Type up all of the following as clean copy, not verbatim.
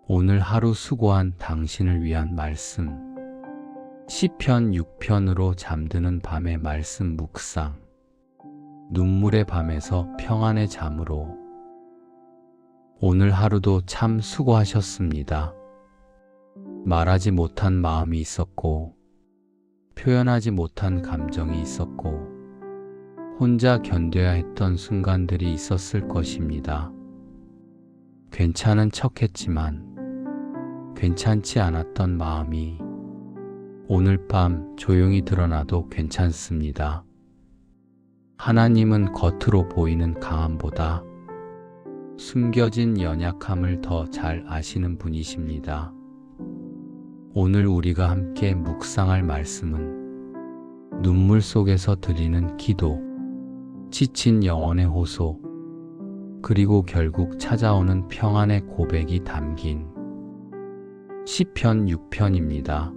오늘 하루 수고한 당신을 위한 말씀. 시편 6편으로 잠드는 밤의 말씀 묵상. 눈물의 밤에서 평안의 잠으로. 오늘 하루도 참 수고하셨습니다. 말하지 못한 마음이 있었고, 표현하지 못한 감정이 있었고, 혼자 견뎌야 했던 순간들이 있었을 것입니다. 괜찮은 척 했지만, 괜찮지 않았던 마음이 오늘 밤 조용히 드러나도 괜찮습니다. 하나님은 겉으로 보이는 강함보다 숨겨진 연약함을 더 잘 아시는 분이십니다. 오늘 우리가 함께 묵상할 말씀은 눈물 속에서 드리는 기도, 지친 영혼의 호소, 그리고 결국 찾아오는 평안의 고백이 담긴 시편 6편입니다.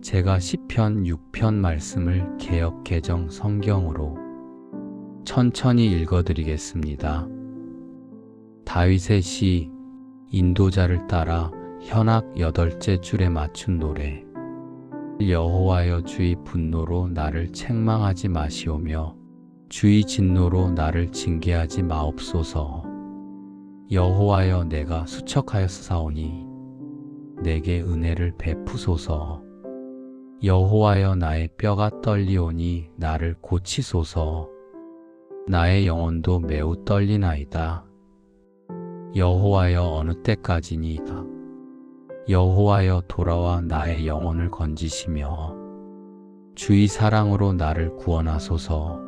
제가 시편 6편 말씀을 개역 개정 성경으로 천천히 읽어드리겠습니다. 다윗의 시, 인도자를 따라 현악 8째 줄에 맞춘 노래. 여호와여, 주의 분노로 나를 책망하지 마시오며 주의 진노로 나를 징계하지 마옵소서. 여호와여, 내가 수척하였사오니 내게 은혜를 베푸소서. 여호와여, 나의 뼈가 떨리오니 나를 고치소서. 나의 영혼도 매우 떨리나이다. 여호와여, 어느 때까지니이다. 여호와여, 돌아와 나의 영혼을 건지시며 주의 사랑으로 나를 구원하소서.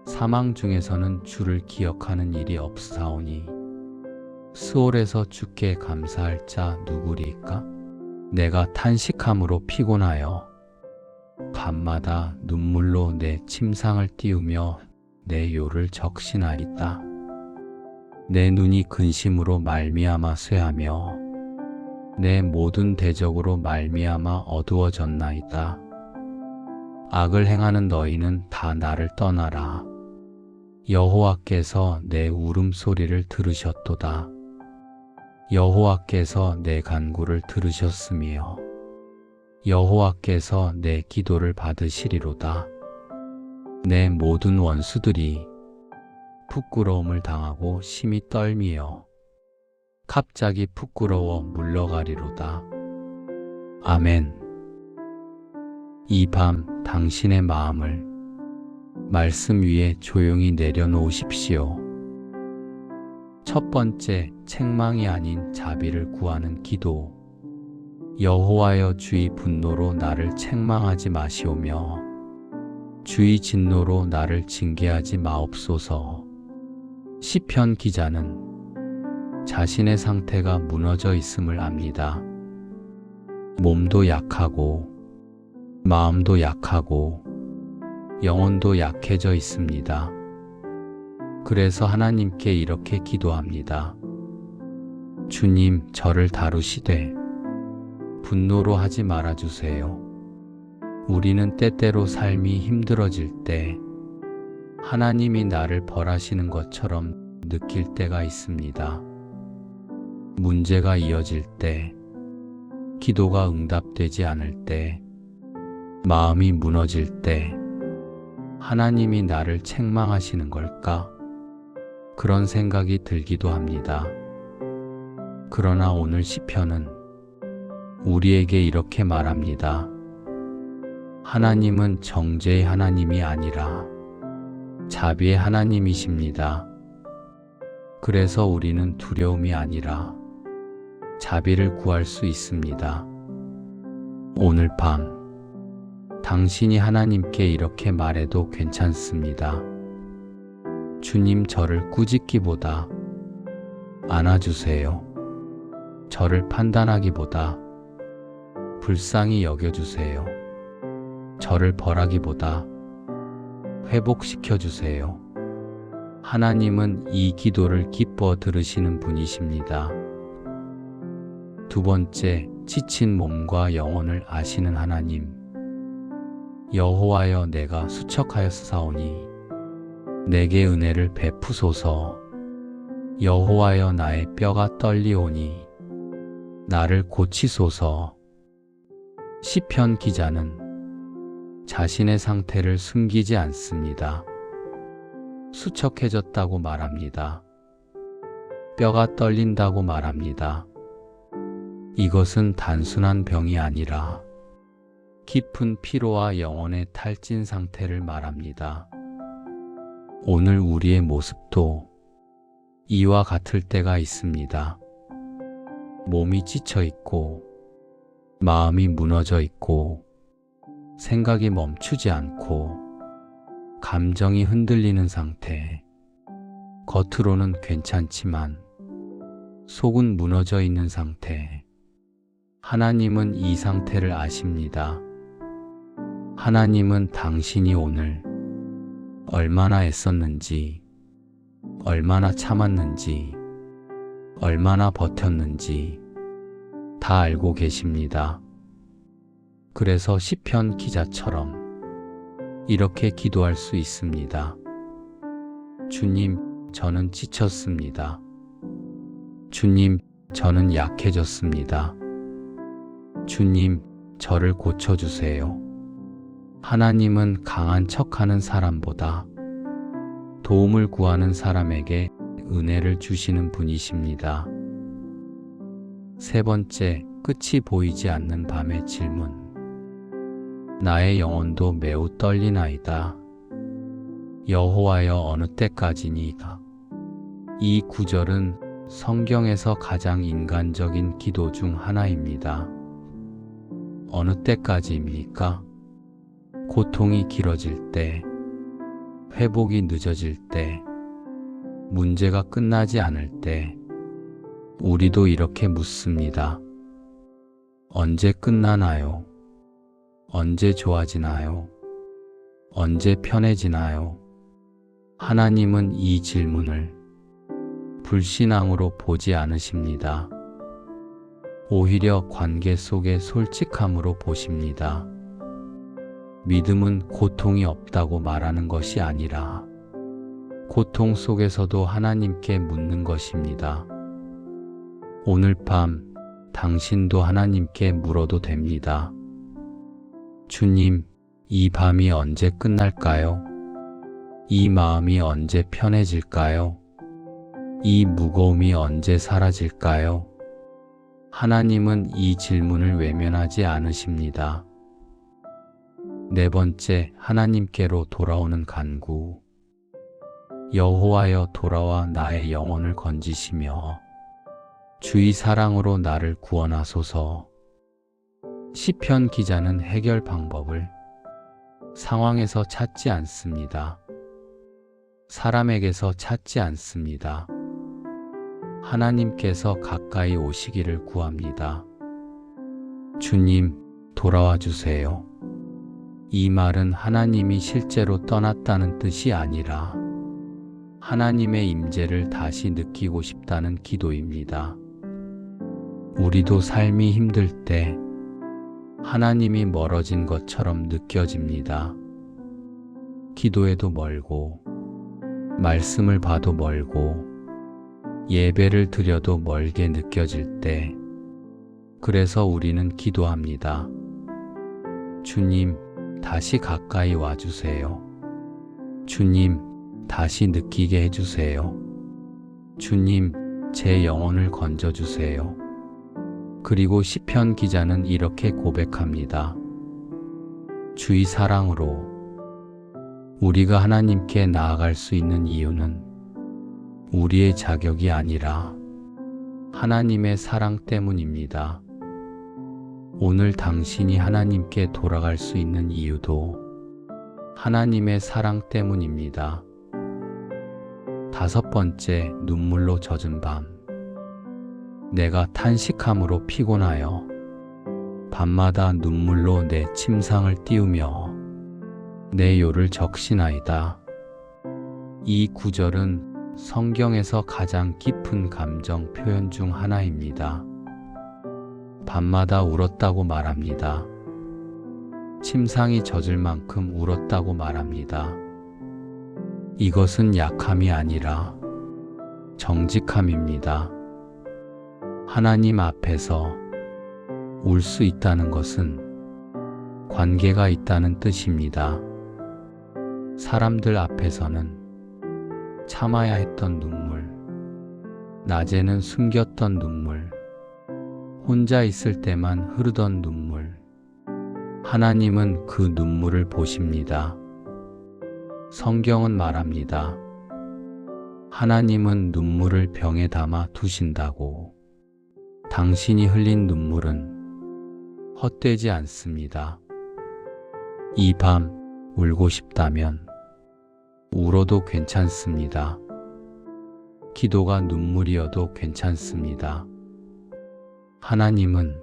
사망 중에서는 주를 기억하는 일이 없사오니 스올에서 주께 감사할 자 누구리이까? 내가 탄식함으로 피곤하여 밤마다 눈물로 내 침상을 띄우며 내 요를 적시나이다. 내 눈이 근심으로 말미암아 쇠하며 내 모든 대적으로 말미암아 어두워졌나이다. 악을 행하는 너희는 다 나를 떠나라. 여호와께서 내 울음소리를 들으셨도다. 여호와께서 내 간구를 들으셨으며 여호와께서 내 기도를 받으시리로다. 내 모든 원수들이 부끄러움을 당하고 심히 떨미어 갑자기 부끄러워 물러가리로다. 아멘. 이 밤 당신의 마음을 말씀 위에 조용히 내려놓으십시오. 첫 번째, 책망이 아닌 자비를 구하는 기도. 여호와여, 주의 분노로 나를 책망하지 마시오며 주의 진노로 나를 징계하지 마옵소서. 시편 기자는 자신의 상태가 무너져 있음을 압니다. 몸도 약하고 마음도 약하고 영혼도 약해져 있습니다. 그래서 하나님께 이렇게 기도합니다. 주님, 저를 다루시되 분노로 하지 말아주세요. 우리는 때때로 삶이 힘들어질 때 하나님이 나를 벌하시는 것처럼 느낄 때가 있습니다. 문제가 이어질 때, 기도가 응답되지 않을 때, 마음이 무너질 때 하나님이 나를 책망하시는 걸까? 그런 생각이 들기도 합니다. 그러나 오늘 시편은 우리에게 이렇게 말합니다. 하나님은 정죄의 하나님이 아니라 자비의 하나님이십니다. 그래서 우리는 두려움이 아니라 자비를 구할 수 있습니다. 오늘 밤 당신이 하나님께 이렇게 말해도 괜찮습니다. 주님, 저를 꾸짖기보다 안아주세요. 저를 판단하기보다 불쌍히 여겨주세요. 저를 벌하기보다 회복시켜주세요. 하나님은 이 기도를 기뻐 들으시는 분이십니다. 두 번째, 지친 몸과 영혼을 아시는 하나님. 여호와여, 내가 수척하였사오니 내게 은혜를 베푸소서. 여호와여, 나의 뼈가 떨리오니 나를 고치소서. 시편 기자는 자신의 상태를 숨기지 않습니다. 수척해졌다고 말합니다. 뼈가 떨린다고 말합니다. 이것은 단순한 병이 아니라 깊은 피로와 영혼의 탈진 상태를 말합니다. 오늘 우리의 모습도 이와 같을 때가 있습니다. 몸이 지쳐 있고, 마음이 무너져 있고, 생각이 멈추지 않고, 감정이 흔들리는 상태. 겉으로는 괜찮지만, 속은 무너져 있는 상태. 하나님은 이 상태를 아십니다. 하나님은 당신이 오늘 얼마나 애썼는지, 얼마나 참았는지, 얼마나 버텼는지 다 알고 계십니다. 그래서 시편 기자처럼 이렇게 기도할 수 있습니다. 주님, 저는 지쳤습니다. 주님, 저는 약해졌습니다. 주님, 저를 고쳐주세요. 하나님은 강한 척하는 사람보다 도움을 구하는 사람에게 은혜를 주시는 분이십니다. 세 번째, 끝이 보이지 않는 밤의 질문. 나의 영혼도 매우 떨리나이다. 여호와여, 어느 때까지니까? 이 구절은 성경에서 가장 인간적인 기도 중 하나입니다. 어느 때까지입니까? 고통이 길어질 때, 회복이 늦어질 때, 문제가 끝나지 않을 때, 우리도 이렇게 묻습니다. 언제 끝나나요? 언제 좋아지나요? 언제 편해지나요? 하나님은 이 질문을 불신앙으로 보지 않으십니다. 오히려 관계 속의 솔직함으로 보십니다. 믿음은 고통이 없다고 말하는 것이 아니라 고통 속에서도 하나님께 묻는 것입니다. 오늘 밤 당신도 하나님께 물어도 됩니다. 주님, 이 밤이 언제 끝날까요? 이 마음이 언제 편해질까요? 이 무거움이 언제 사라질까요? 하나님은 이 질문을 외면하지 않으십니다. 네 번째, 하나님께로 돌아오는 간구. 여호와여, 돌아와 나의 영혼을 건지시며 주의 사랑으로 나를 구원하소서. 시편 기자는 해결 방법을 상황에서 찾지 않습니다. 사람에게서 찾지 않습니다. 하나님께서 가까이 오시기를 구합니다. 주님, 돌아와 주세요. 이 말은 하나님이 실제로 떠났다는 뜻이 아니라 하나님의 임재를 다시 느끼고 싶다는 기도입니다. 우리도 삶이 힘들 때 하나님이 멀어진 것처럼 느껴집니다. 기도해도 멀고, 말씀을 봐도 멀고, 예배를 드려도 멀게 느껴질 때, 그래서 우리는 기도합니다. 주님, 다시 가까이 와주세요. 주님, 다시 느끼게 해주세요. 주님, 제 영혼을 건져주세요. 그리고 시편 기자는 이렇게 고백합니다. 주의 사랑으로. 우리가 하나님께 나아갈 수 있는 이유는 우리의 자격이 아니라 하나님의 사랑 때문입니다. 오늘 당신이 하나님께 돌아갈 수 있는 이유도 하나님의 사랑 때문입니다. 다섯 번째, 눈물로 젖은 밤. 내가 탄식함으로 피곤하여 밤마다 눈물로 내 침상을 띄우며 내 요를 적시나이다. 이 구절은 성경에서 가장 깊은 감정 표현 중 하나입니다. 밤마다 울었다고 말합니다. 침상이 젖을 만큼 울었다고 말합니다. 이것은 약함이 아니라 정직함입니다. 하나님 앞에서 울 수 있다는 것은 관계가 있다는 뜻입니다. 사람들 앞에서는 참아야 했던 눈물, 낮에는 숨겼던 눈물, 혼자 있을 때만 흐르던 눈물, 하나님은 그 눈물을 보십니다. 성경은 말합니다. 하나님은 눈물을 병에 담아 두신다고. 당신이 흘린 눈물은 헛되지 않습니다. 이 밤 울고 싶다면 울어도 괜찮습니다. 기도가 눈물이어도 괜찮습니다. 하나님은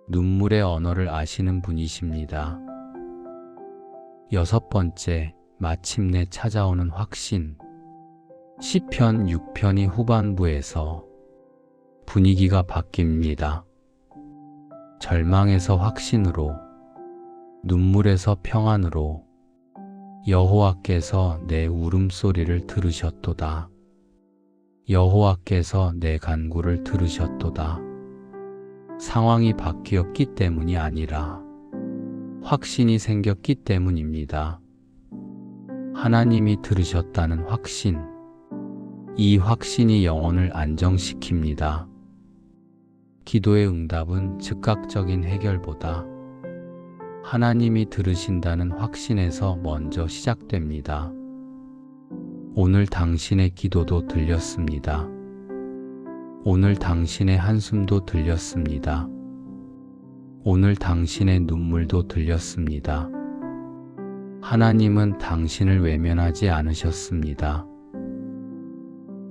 눈물의 언어를 아시는 분이십니다. 6번째, 마침내 찾아오는 확신. 시편 6편이 후반부에서 분위기가 바뀝니다. 절망에서 확신으로, 눈물에서 평안으로, 여호와께서 내 울음소리를 들으셨도다. 여호와께서 내 간구를 들으셨도다. 상황이 바뀌었기 때문이 아니라 확신이 생겼기 때문입니다. 하나님이 들으셨다는 확신, 이 확신이 영혼을 안정시킵니다. 기도의 응답은 즉각적인 해결보다 하나님이 들으신다는 확신에서 먼저 시작됩니다. 오늘 당신의 기도도 들렸습니다. 오늘 당신의 한숨도 들렸습니다. 오늘 당신의 눈물도 들렸습니다. 하나님은 당신을 외면하지 않으셨습니다.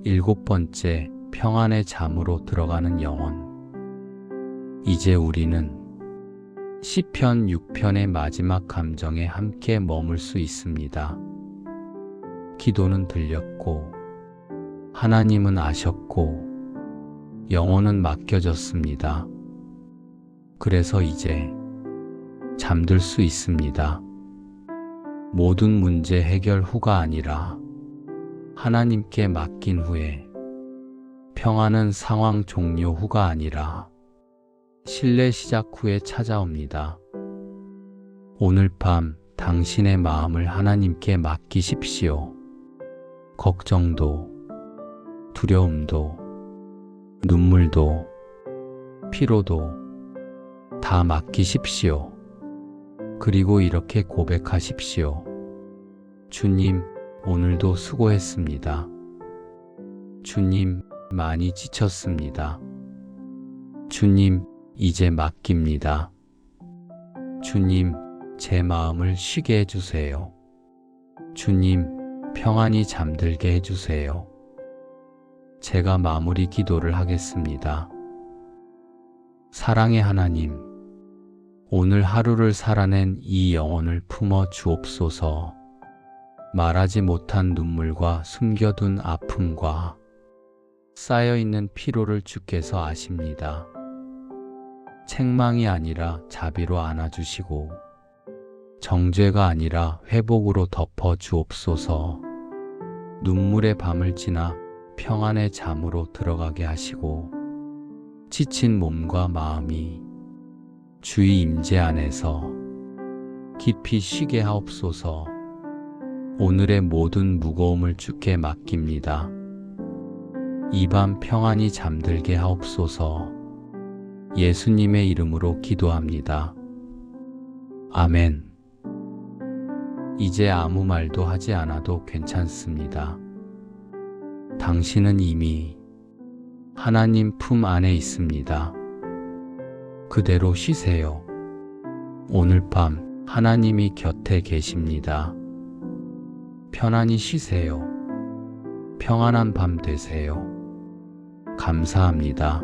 7번째, 평안의 잠으로 들어가는 영혼. 이제 우리는 시편 6편의 마지막 감정에 함께 머물 수 있습니다. 기도는 들렸고, 하나님은 아셨고, 영혼은 맡겨졌습니다. 그래서 이제 잠들 수 있습니다. 모든 문제 해결 후가 아니라 하나님께 맡긴 후에, 평안은 상황 종료 후가 아니라 신뢰 시작 후에 찾아옵니다. 오늘 밤 당신의 마음을 하나님께 맡기십시오. 걱정도, 두려움도, 눈물도, 피로도 다 맡기십시오. 그리고 이렇게 고백하십시오. 주님, 오늘도 수고했습니다. 주님, 많이 지쳤습니다. 주님, 이제 맡깁니다. 주님, 제 마음을 쉬게 해주세요. 주님, 평안히 잠들게 해주세요. 제가 마무리 기도를 하겠습니다. 사랑의 하나님, 오늘 하루를 살아낸 이 영혼을 품어 주옵소서. 말하지 못한 눈물과 숨겨둔 아픔과 쌓여있는 피로를 주께서 아십니다. 책망이 아니라 자비로 안아주시고, 정죄가 아니라 회복으로 덮어 주옵소서. 눈물의 밤을 지나 평안의 잠으로 들어가게 하시고, 지친 몸과 마음이 주의 임재 안에서 깊이 쉬게 하옵소서. 오늘의 모든 무거움을 주께 맡깁니다. 이 밤 평안히 잠들게 하옵소서. 예수님의 이름으로 기도합니다. 아멘. 이제 아무 말도 하지 않아도 괜찮습니다. 당신은 이미 하나님 품 안에 있습니다. 그대로 쉬세요. 오늘 밤 하나님이 곁에 계십니다. 편안히 쉬세요. 평안한 밤 되세요. 감사합니다.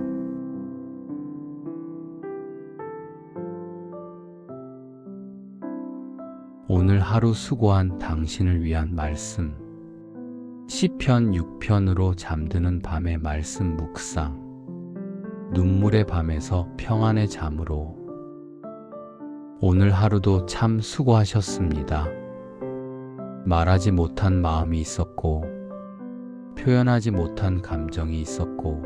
오늘 하루 수고한 당신을 위한 말씀. 시편 6편으로 잠드는 밤의 말씀 묵상. 눈물의 밤에서 평안의 잠으로. 오늘 하루도 참 수고하셨습니다. 말하지 못한 마음이 있었고, 표현하지 못한 감정이 있었고,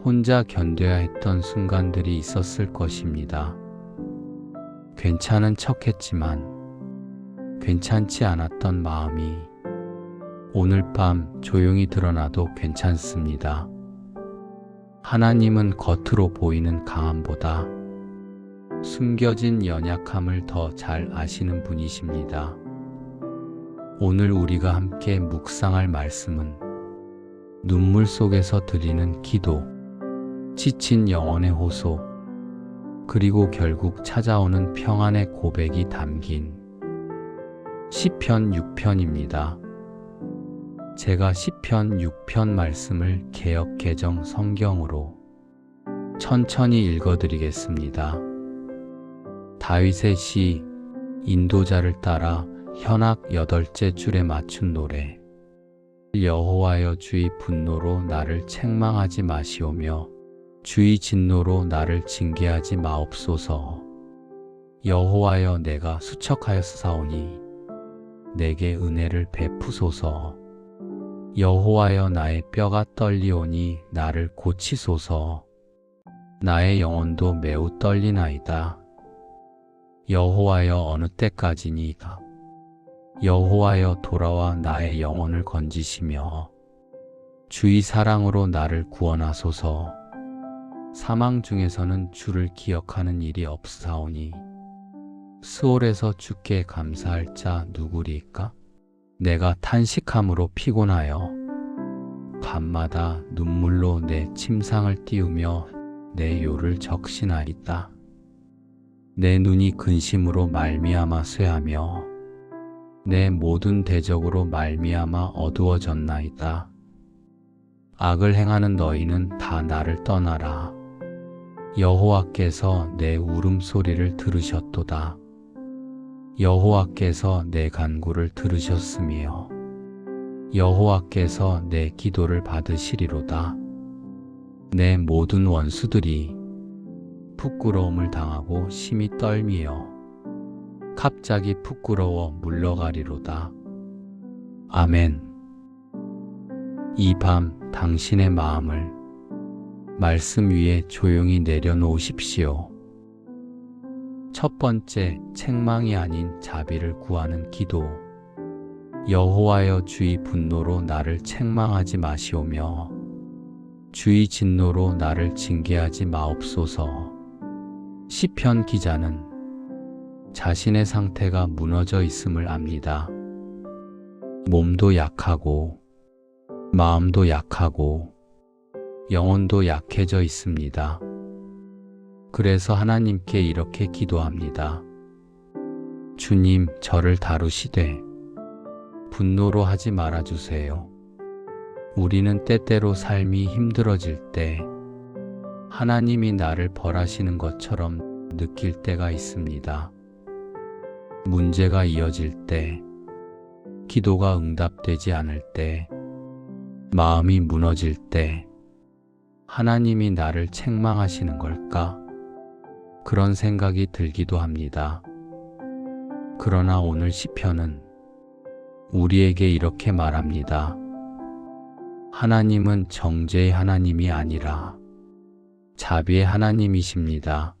혼자 견뎌야 했던 순간들이 있었을 것입니다. 괜찮은 척 했지만 괜찮지 않았던 마음이 오늘 밤 조용히 드러나도 괜찮습니다. 하나님은 겉으로 보이는 강함보다 숨겨진 연약함을 더 잘 아시는 분이십니다. 오늘 우리가 함께 묵상할 말씀은 눈물 속에서 드리는 기도, 지친 영혼의 호소, 그리고 결국 찾아오는 평안의 고백이 담긴 시편 6편입니다. 제가 시편 6편 말씀을 개역 개정 성경으로 천천히 읽어드리겠습니다. 다윗의 시, 인도자를 따라 현악 8째 줄에 맞춘 노래. 여호와여, 주의 분노로 나를 책망하지 마시오며 주의 진노로 나를 징계하지 마옵소서. 여호와여, 내가 수척하였사오니 내게 은혜를 베푸소서. 여호와여, 나의 뼈가 떨리오니 나를 고치소서. 나의 영혼도 매우 떨리나이다. 여호와여, 어느 때까지니까? 여호와여, 돌아와 나의 영혼을 건지시며 주의 사랑으로 나를 구원하소서. 사망 중에서는 주를 기억하는 일이 없사오니 스올에서 주께 감사할 자 누구리까? 내가 탄식함으로 피곤하여 밤마다 눈물로 내 침상을 띄우며 내 요를 적시나이다. 내 눈이 근심으로 말미암아 쇠하며 내 모든 대적으로 말미암아 어두워졌나이다. 악을 행하는 너희는 다 나를 떠나라. 여호와께서 내 울음소리를 들으셨도다. 여호와께서 내 간구를 들으셨으며 여호와께서 내 기도를 받으시리로다. 내 모든 원수들이 부끄러움을 당하고 심히 떨미어 갑자기 부끄러워 물러가리로다. 아멘. 이 밤 당신의 마음을 말씀 위에 조용히 내려놓으십시오. 첫 번째, 책망이 아닌 자비를 구하는 기도. 여호와여, 주의 분노로 나를 책망하지 마시오며 주의 진노로 나를 징계하지 마옵소서. 시편 기자는 자신의 상태가 무너져 있음을 압니다. 몸도 약하고 마음도 약하고 영혼도 약해져 있습니다. 그래서 하나님께 이렇게 기도합니다. 주님, 저를 다루시되 분노로 하지 말아주세요. 우리는 때때로 삶이 힘들어질 때 하나님이 나를 벌하시는 것처럼 느낄 때가 있습니다. 문제가 이어질 때, 기도가 응답되지 않을 때, 마음이 무너질 때 하나님이 나를 책망하시는 걸까? 그런 생각이 들기도 합니다. 그러나 오늘 시편은 우리에게 이렇게 말합니다. 하나님은 정죄의 하나님이 아니라 자비의 하나님이십니다.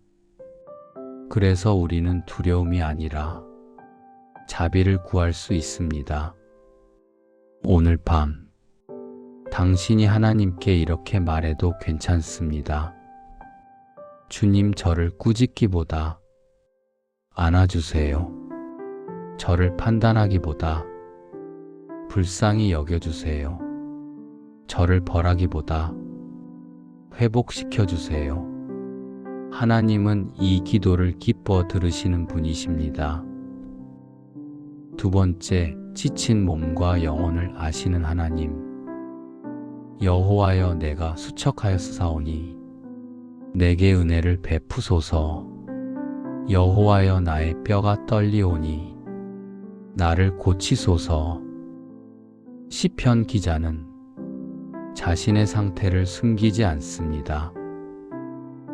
그래서 우리는 두려움이 아니라 자비를 구할 수 있습니다. 오늘 밤 당신이 하나님께 이렇게 말해도 괜찮습니다. 주님, 저를 꾸짖기보다 안아주세요. 저를 판단하기보다 불쌍히 여겨주세요. 저를 벌하기보다 회복시켜주세요. 하나님은 이 기도를 기뻐 들으시는 분이십니다. 두 번째, 지친 몸과 영혼을 아시는 하나님. 여호와여, 내가 수척하였사오니 내게 은혜를 베푸소서. 여호와여, 나의 뼈가 떨리오니 나를 고치소서. 시편 기자는 자신의 상태를 숨기지 않습니다.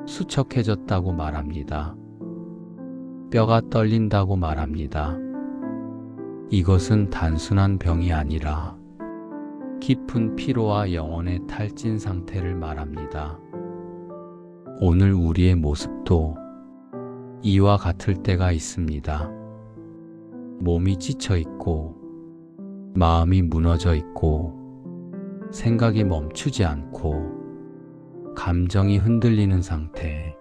수척해졌다고 말합니다. 뼈가 떨린다고 말합니다. 이것은 단순한 병이 아니라 깊은 피로와 영혼의 탈진 상태를 말합니다. 오늘 우리의 모습도 이와 같을 때가 있습니다. 몸이 지쳐 있고, 마음이 무너져 있고, 생각이 멈추지 않고, 감정이 흔들리는 상태.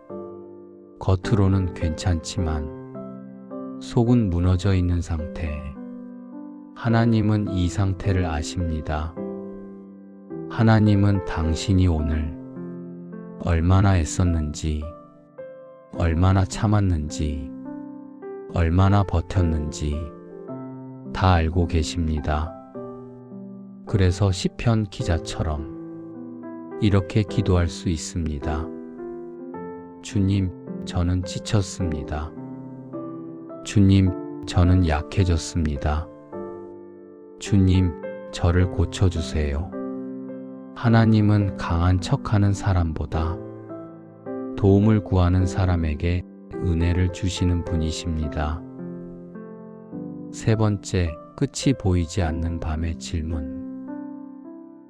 겉으로는 괜찮지만, 속은 무너져 있는 상태. 하나님은 이 상태를 아십니다. 하나님은 당신이 오늘 얼마나 애썼는지, 얼마나 참았는지, 얼마나 버텼는지 다 알고 계십니다. 그래서 시편 기자처럼 이렇게 기도할 수 있습니다. 주님, 저는 지쳤습니다. 주님, 저는 약해졌습니다. 주님, 저를 고쳐주세요. 하나님은 강한 척하는 사람보다 도움을 구하는 사람에게 은혜를 주시는 분이십니다. 세 번째, 끝이 보이지 않는 밤의 질문.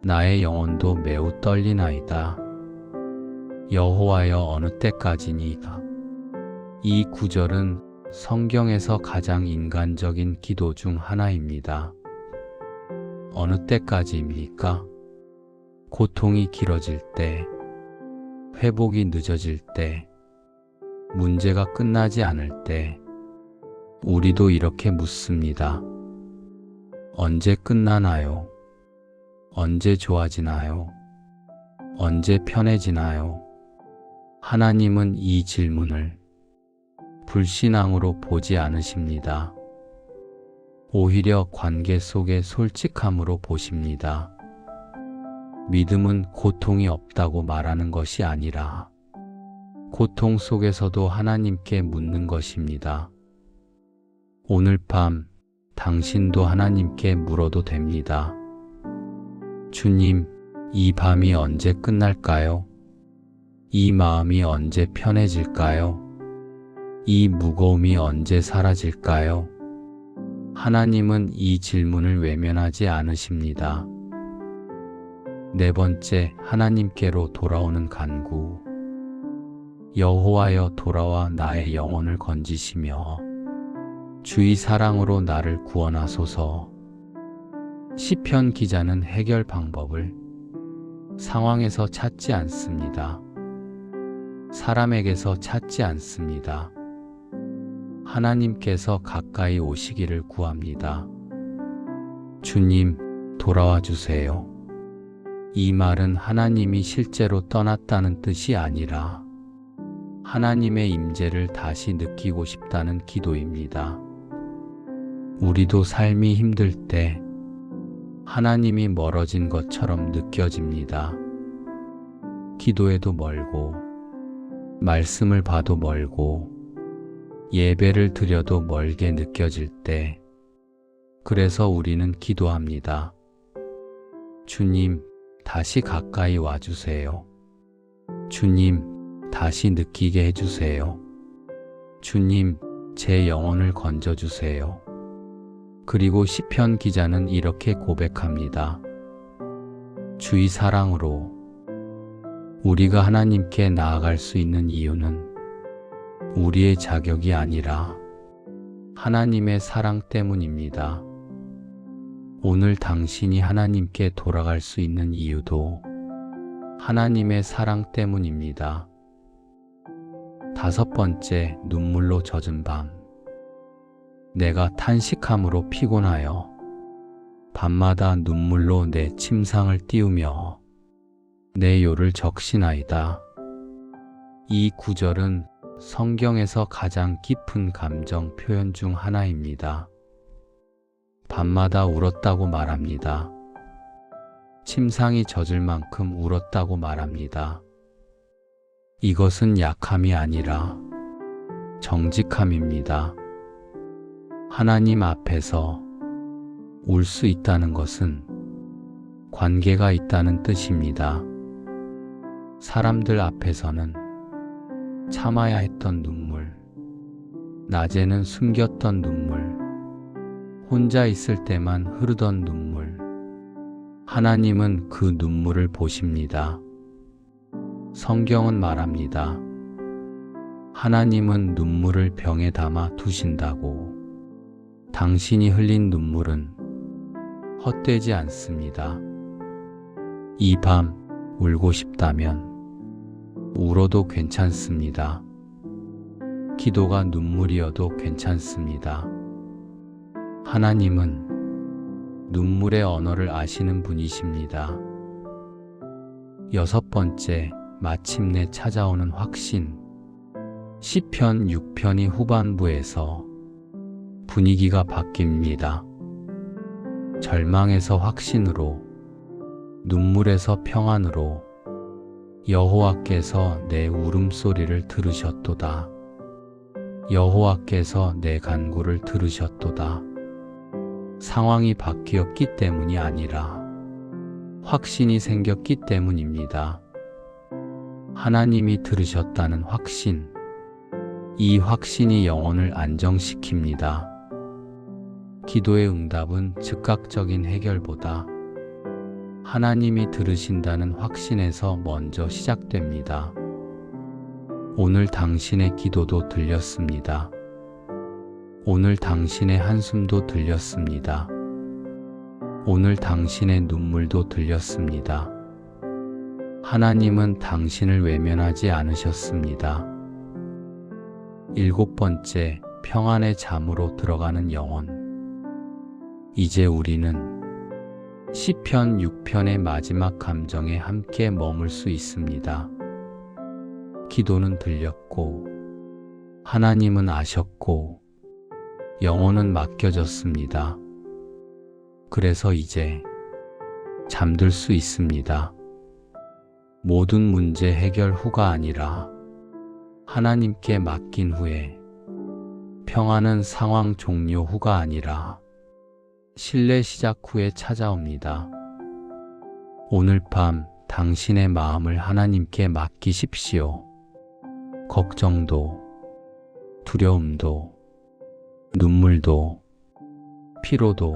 나의 영혼도 매우 떨리나이다. 여호와여, 어느 때까지니까? 이 구절은 성경에서 가장 인간적인 기도 중 하나입니다. 어느 때까지입니까? 고통이 길어질 때, 회복이 늦어질 때, 문제가 끝나지 않을 때, 우리도 이렇게 묻습니다. 언제 끝나나요? 언제 좋아지나요? 언제 편해지나요? 하나님은 이 질문을 불신앙으로 보지 않으십니다. 오히려 관계 속의 솔직함으로 보십니다. 믿음은 고통이 없다고 말하는 것이 아니라 고통 속에서도 하나님께 묻는 것입니다. 오늘 밤 당신도 하나님께 물어도 됩니다. 주님, 이 밤이 언제 끝날까요? 이 마음이 언제 편해질까요? 이 무거움이 언제 사라질까요? 하나님은 이 질문을 외면하지 않으십니다. 네 번째, 하나님께로 돌아오는 간구. 여호와여, 돌아와 나의 영혼을 건지시며 주의 사랑으로 나를 구원하소서. 시편 기자는 해결 방법을 상황에서 찾지 않습니다. 사람에게서 찾지 않습니다. 하나님께서 가까이 오시기를 구합니다. 주님, 돌아와 주세요. 이 말은 하나님이 실제로 떠났다는 뜻이 아니라 하나님의 임재를 다시 느끼고 싶다는 기도입니다. 우리도 삶이 힘들 때 하나님이 멀어진 것처럼 느껴집니다. 기도해도 멀고, 말씀을 봐도 멀고, 예배를 드려도 멀게 느껴질 때, 그래서 우리는 기도합니다. 주님, 다시 가까이 와주세요. 주님, 다시 느끼게 해주세요. 주님, 제 영혼을 건져주세요. 그리고 시편 기자는 이렇게 고백합니다. 주의 사랑으로. 우리가 하나님께 나아갈 수 있는 이유는 우리의 자격이 아니라 하나님의 사랑 때문입니다. 오늘 당신이 하나님께 돌아갈 수 있는 이유도 하나님의 사랑 때문입니다. 다섯 번째, 눈물로 젖은 밤. 내가 탄식함으로 피곤하여 밤마다 눈물로 내 침상을 띄우며 내 요를 적시나이다. 이 구절은 성경에서 가장 깊은 감정 표현 중 하나입니다. 밤마다 울었다고 말합니다. 침상이 젖을 만큼 울었다고 말합니다. 이것은 약함이 아니라 정직함입니다. 하나님 앞에서 울 수 있다는 것은 관계가 있다는 뜻입니다. 사람들 앞에서는 참아야 했던 눈물, 낮에는 숨겼던 눈물, 혼자 있을 때만 흐르던 눈물, 하나님은 그 눈물을 보십니다. 성경은 말합니다. 하나님은 눈물을 병에 담아 두신다고. 당신이 흘린 눈물은 헛되지 않습니다. 이 밤 울고 싶다면 울어도 괜찮습니다. 기도가 눈물이어도 괜찮습니다. 하나님은 눈물의 언어를 아시는 분이십니다. 6번째, 마침내 찾아오는 확신. 시편 6편이 후반부에서 분위기가 바뀝니다. 절망에서 확신으로, 눈물에서 평안으로 여호와께서 내 울음소리를 들으셨도다. 여호와께서 내 간구를 들으셨도다. 상황이 바뀌었기 때문이 아니라 확신이 생겼기 때문입니다. 하나님이 들으셨다는 확신. 이 확신이 영혼을 안정시킵니다. 기도의 응답은 즉각적인 해결보다 하나님이 들으신다는 확신에서 먼저 시작됩니다. 오늘 당신의 기도도 들렸습니다. 오늘 당신의 한숨도 들렸습니다. 오늘 당신의 눈물도 들렸습니다. 하나님은 당신을 외면하지 않으셨습니다. 7번째, 평안의 잠으로 들어가는 영혼. 이제 우리는 시편 6편의 마지막 감정에 함께 머물 수 있습니다. 기도는 들렸고, 하나님은 아셨고, 영혼은 맡겨졌습니다. 그래서 이제 잠들 수 있습니다. 모든 문제 해결 후가 아니라 하나님께 맡긴 후에, 평안은 상황 종료 후가 아니라 신뢰 시작 후에 찾아옵니다. 오늘 밤 당신의 마음을 하나님께 맡기십시오. 걱정도, 두려움도, 눈물도, 피로도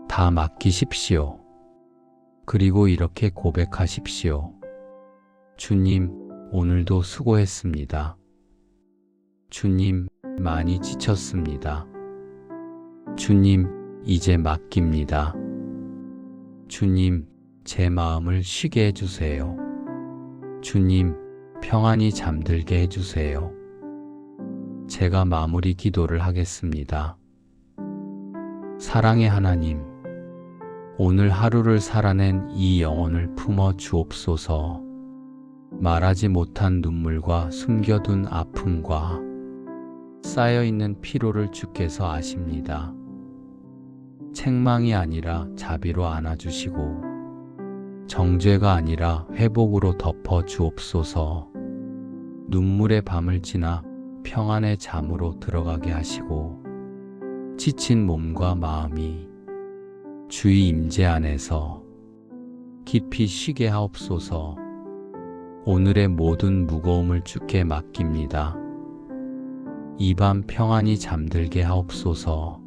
다 맡기십시오. 그리고 이렇게 고백하십시오. 주님, 오늘도 수고했습니다. 주님, 많이 지쳤습니다. 주님, 이제 맡깁니다. 주님, 제 마음을 쉬게 해주세요. 주님, 평안히 잠들게 해주세요. 제가 마무리 기도를 하겠습니다. 사랑의 하나님, 오늘 하루를 살아낸 이 영혼을 품어 주옵소서. 말하지 못한 눈물과 숨겨둔 아픔과 쌓여있는 피로를 주께서 아십니다. 책망이 아니라 자비로 안아주시고, 정죄가 아니라 회복으로 덮어 주옵소서. 눈물의 밤을 지나 평안의 잠으로 들어가게 하시고, 지친 몸과 마음이 주의 임재 안에서 깊이 쉬게 하옵소서. 오늘의 모든 무거움을 주께 맡깁니다. 이 밤 평안히 잠들게 하옵소서.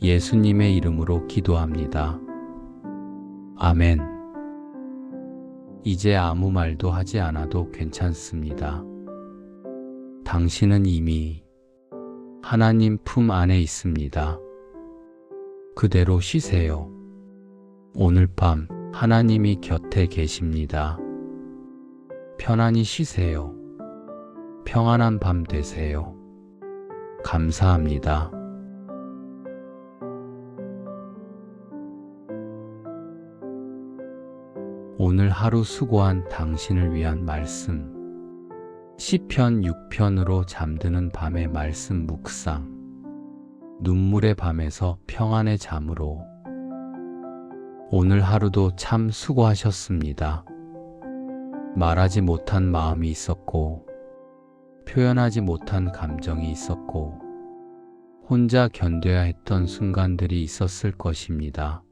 예수님의 이름으로 기도합니다. 아멘. 이제 아무 말도 하지 않아도 괜찮습니다. 당신은 이미 하나님 품 안에 있습니다. 그대로 쉬세요. 오늘 밤 하나님이 곁에 계십니다. 편안히 쉬세요. 평안한 밤 되세요. 감사합니다. 오늘 하루 수고한 당신을 위한 말씀. 시편 6편으로 잠드는 밤의 말씀 묵상. 눈물의 밤에서 평안의 잠으로. 오늘 하루도 참 수고하셨습니다. 말하지 못한 마음이 있었고, 표현하지 못한 감정이 있었고, 혼자 견뎌야 했던 순간들이 있었을 것입니다.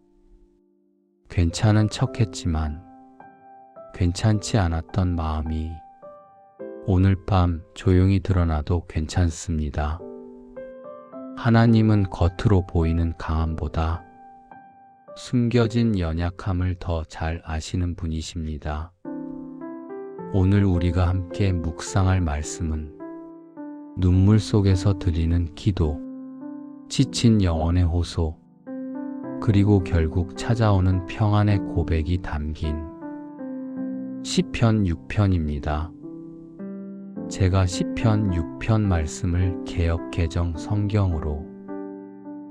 괜찮은 척 했지만 괜찮지 않았던 마음이 오늘 밤 조용히 드러나도 괜찮습니다. 하나님은 겉으로 보이는 강함보다 숨겨진 연약함을 더 잘 아시는 분이십니다. 오늘 우리가 함께 묵상할 말씀은 눈물 속에서 드리는 기도, 지친 영혼의 호소, 그리고 결국 찾아오는 평안의 고백이 담긴 시편 6편입니다. 제가 시편 6편 말씀을 개역 개정 성경으로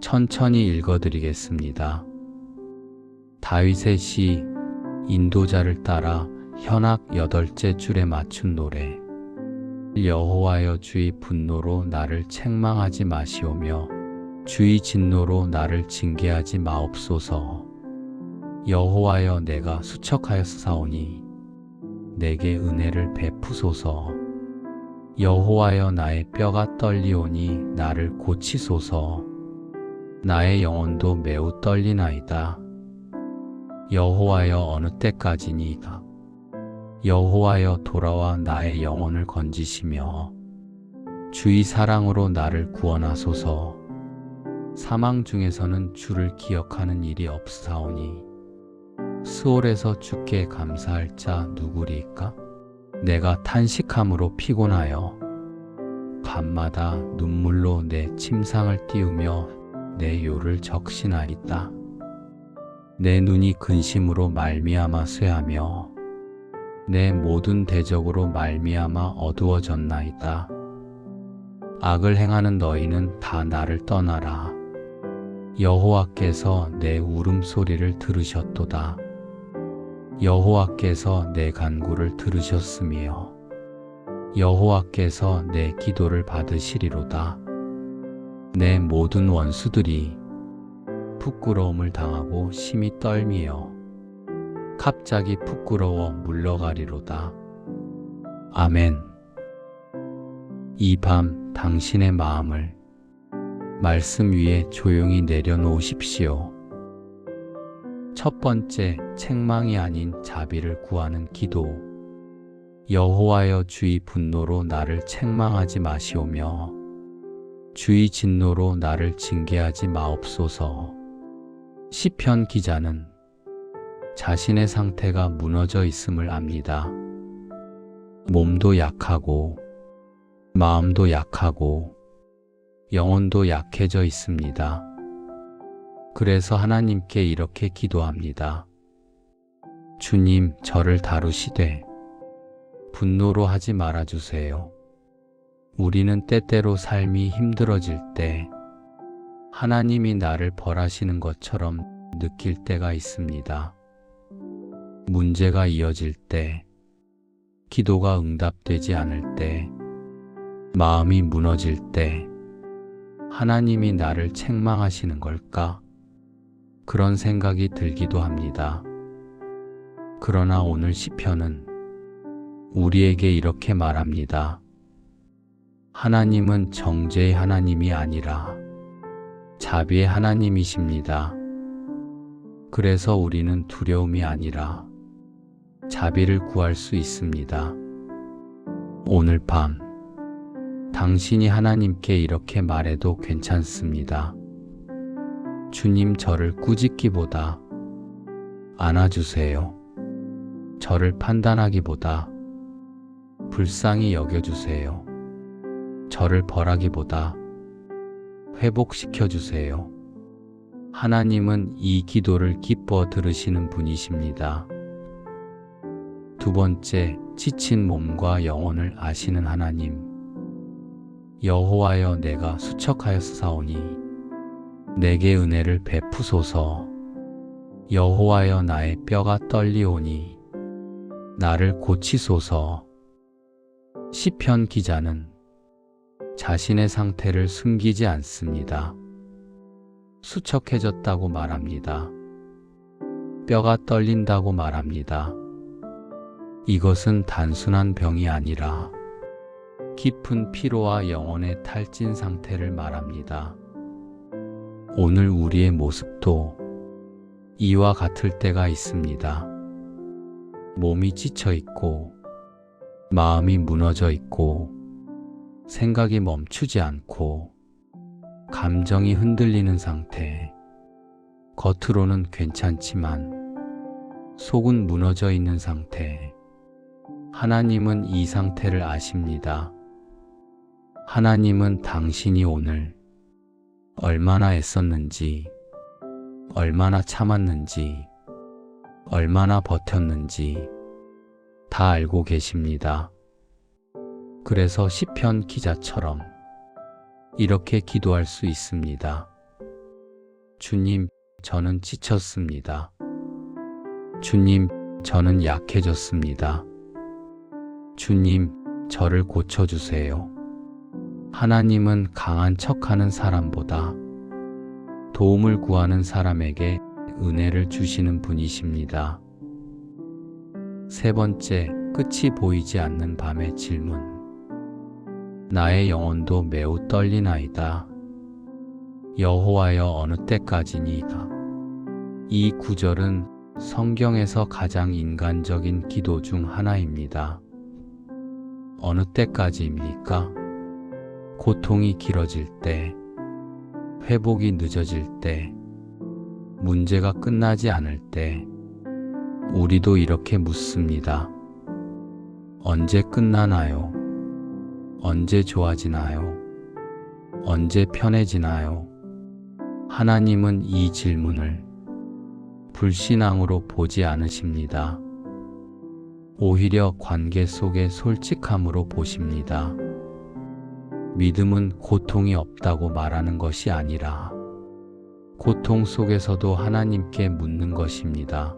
천천히 읽어드리겠습니다. 다윗의 시, 인도자를 따라 현악 8째 줄에 맞춘 노래. 여호와여, 주의 분노로 나를 책망하지 마시오며 주의 진노로 나를 징계하지 마옵소서. 여호와여, 내가 수척하였사오니 내게 은혜를 베푸소서. 여호와여, 나의 뼈가 떨리오니 나를 고치소서. 나의 영혼도 매우 떨리나이다. 여호와여, 어느 때까지니까? 여호와여, 돌아와 나의 영혼을 건지시며 주의 사랑으로 나를 구원하소서. 사망 중에서는 주를 기억하는 일이 없사오니 스올에서 주께 감사할 자 누구리까? 내가 탄식함으로 피곤하여 밤마다 눈물로 내 침상을 띄우며 내 요를 적시나이다. 내 눈이 근심으로 말미암아 쇠하며 내 모든 대적으로 말미암아 어두워졌나이다. 악을 행하는 너희는 다 나를 떠나라. 여호와께서 내 울음소리를 들으셨도다. 여호와께서 내 간구를 들으셨으며 여호와께서 내 기도를 받으시리로다. 내 모든 원수들이 부끄러움을 당하고 심히 떨미어 갑자기 부끄러워 물러가리로다. 아멘. 이 밤 당신의 마음을 말씀 위에 조용히 내려놓으십시오. 첫 번째, 책망이 아닌 자비를 구하는 기도. 여호와여, 주의 분노로 나를 책망하지 마시오며 주의 진노로 나를 징계하지 마옵소서. 시편 기자는 자신의 상태가 무너져 있음을 압니다. 몸도 약하고 마음도 약하고 영혼도 약해져 있습니다. 그래서 하나님께 이렇게 기도합니다. 주님, 저를 다루시되 분노로 하지 말아주세요. 우리는 때때로 삶이 힘들어질 때 하나님이 나를 벌하시는 것처럼 느낄 때가 있습니다. 문제가 이어질 때, 기도가 응답되지 않을 때, 마음이 무너질 때 하나님이 나를 책망하시는 걸까? 그런 생각이 들기도 합니다. 그러나 오늘 시편은 우리에게 이렇게 말합니다. 하나님은 정죄의 하나님이 아니라 자비의 하나님이십니다. 그래서 우리는 두려움이 아니라 자비를 구할 수 있습니다. 오늘 밤 당신이 하나님께 이렇게 말해도 괜찮습니다. 주님, 저를 꾸짖기보다 안아주세요. 저를 판단하기보다 불쌍히 여겨주세요. 저를 벌하기보다 회복시켜주세요. 하나님은 이 기도를 기뻐 들으시는 분이십니다. 두 번째, 지친 몸과 영혼을 아시는 하나님. 여호와여, 내가 수척하였사오니 내게 은혜를 베푸소서. 여호와여, 나의 뼈가 떨리오니 나를 고치소서. 시편 기자는 자신의 상태를 숨기지 않습니다. 수척해졌다고 말합니다. 뼈가 떨린다고 말합니다. 이것은 단순한 병이 아니라 깊은 피로와 영혼의 탈진 상태를 말합니다. 오늘 우리의 모습도 이와 같을 때가 있습니다. 몸이 지쳐 있고, 마음이 무너져 있고, 생각이 멈추지 않고, 감정이 흔들리는 상태. 겉으로는 괜찮지만 속은 무너져 있는 상태. 하나님은 이 상태를 아십니다. 하나님은 당신이 오늘 얼마나 애썼는지, 얼마나 참았는지, 얼마나 버텼는지 다 알고 계십니다. 그래서 시편 기자처럼 이렇게 기도할 수 있습니다. 주님, 저는 지쳤습니다. 주님, 저는 약해졌습니다. 주님, 저를 고쳐주세요. 하나님은 강한 척하는 사람보다 도움을 구하는 사람에게 은혜를 주시는 분이십니다. 세 번째, 끝이 보이지 않는 밤의 질문. 나의 영혼도 매우 떨리나이다. 여호와여, 어느 때까지니이다. 이 구절은 성경에서 가장 인간적인 기도 중 하나입니다. 어느 때까지입니까? 고통이 길어질 때, 회복이 늦어질 때, 문제가 끝나지 않을 때, 우리도 이렇게 묻습니다. 언제 끝나나요? 언제 좋아지나요? 언제 편해지나요? 하나님은 이 질문을 불신앙으로 보지 않으십니다. 오히려 관계 속의 솔직함으로 보십니다. 믿음은 고통이 없다고 말하는 것이 아니라 고통 속에서도 하나님께 묻는 것입니다.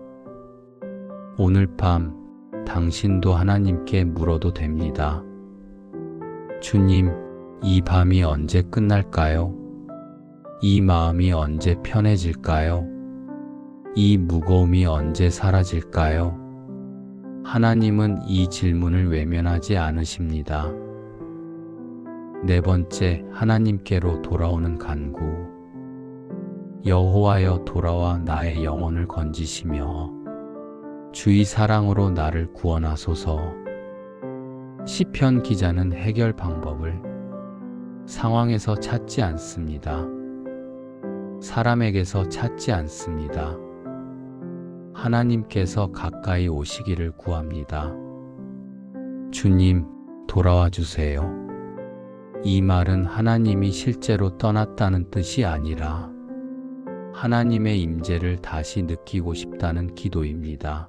오늘 밤 당신도 하나님께 물어도 됩니다. 주님, 이 밤이 언제 끝날까요? 이 마음이 언제 편해질까요? 이 무거움이 언제 사라질까요? 하나님은 이 질문을 외면하지 않으십니다. 네 번째, 하나님께로 돌아오는 간구. 여호와여, 돌아와 나의 영혼을 건지시며 주의 사랑으로 나를 구원하소서. 시편 기자는 해결 방법을 상황에서 찾지 않습니다. 사람에게서 찾지 않습니다. 하나님께서 가까이 오시기를 구합니다. 주님, 돌아와 주세요. 이 말은 하나님이 실제로 떠났다는 뜻이 아니라 하나님의 임재를 다시 느끼고 싶다는 기도입니다.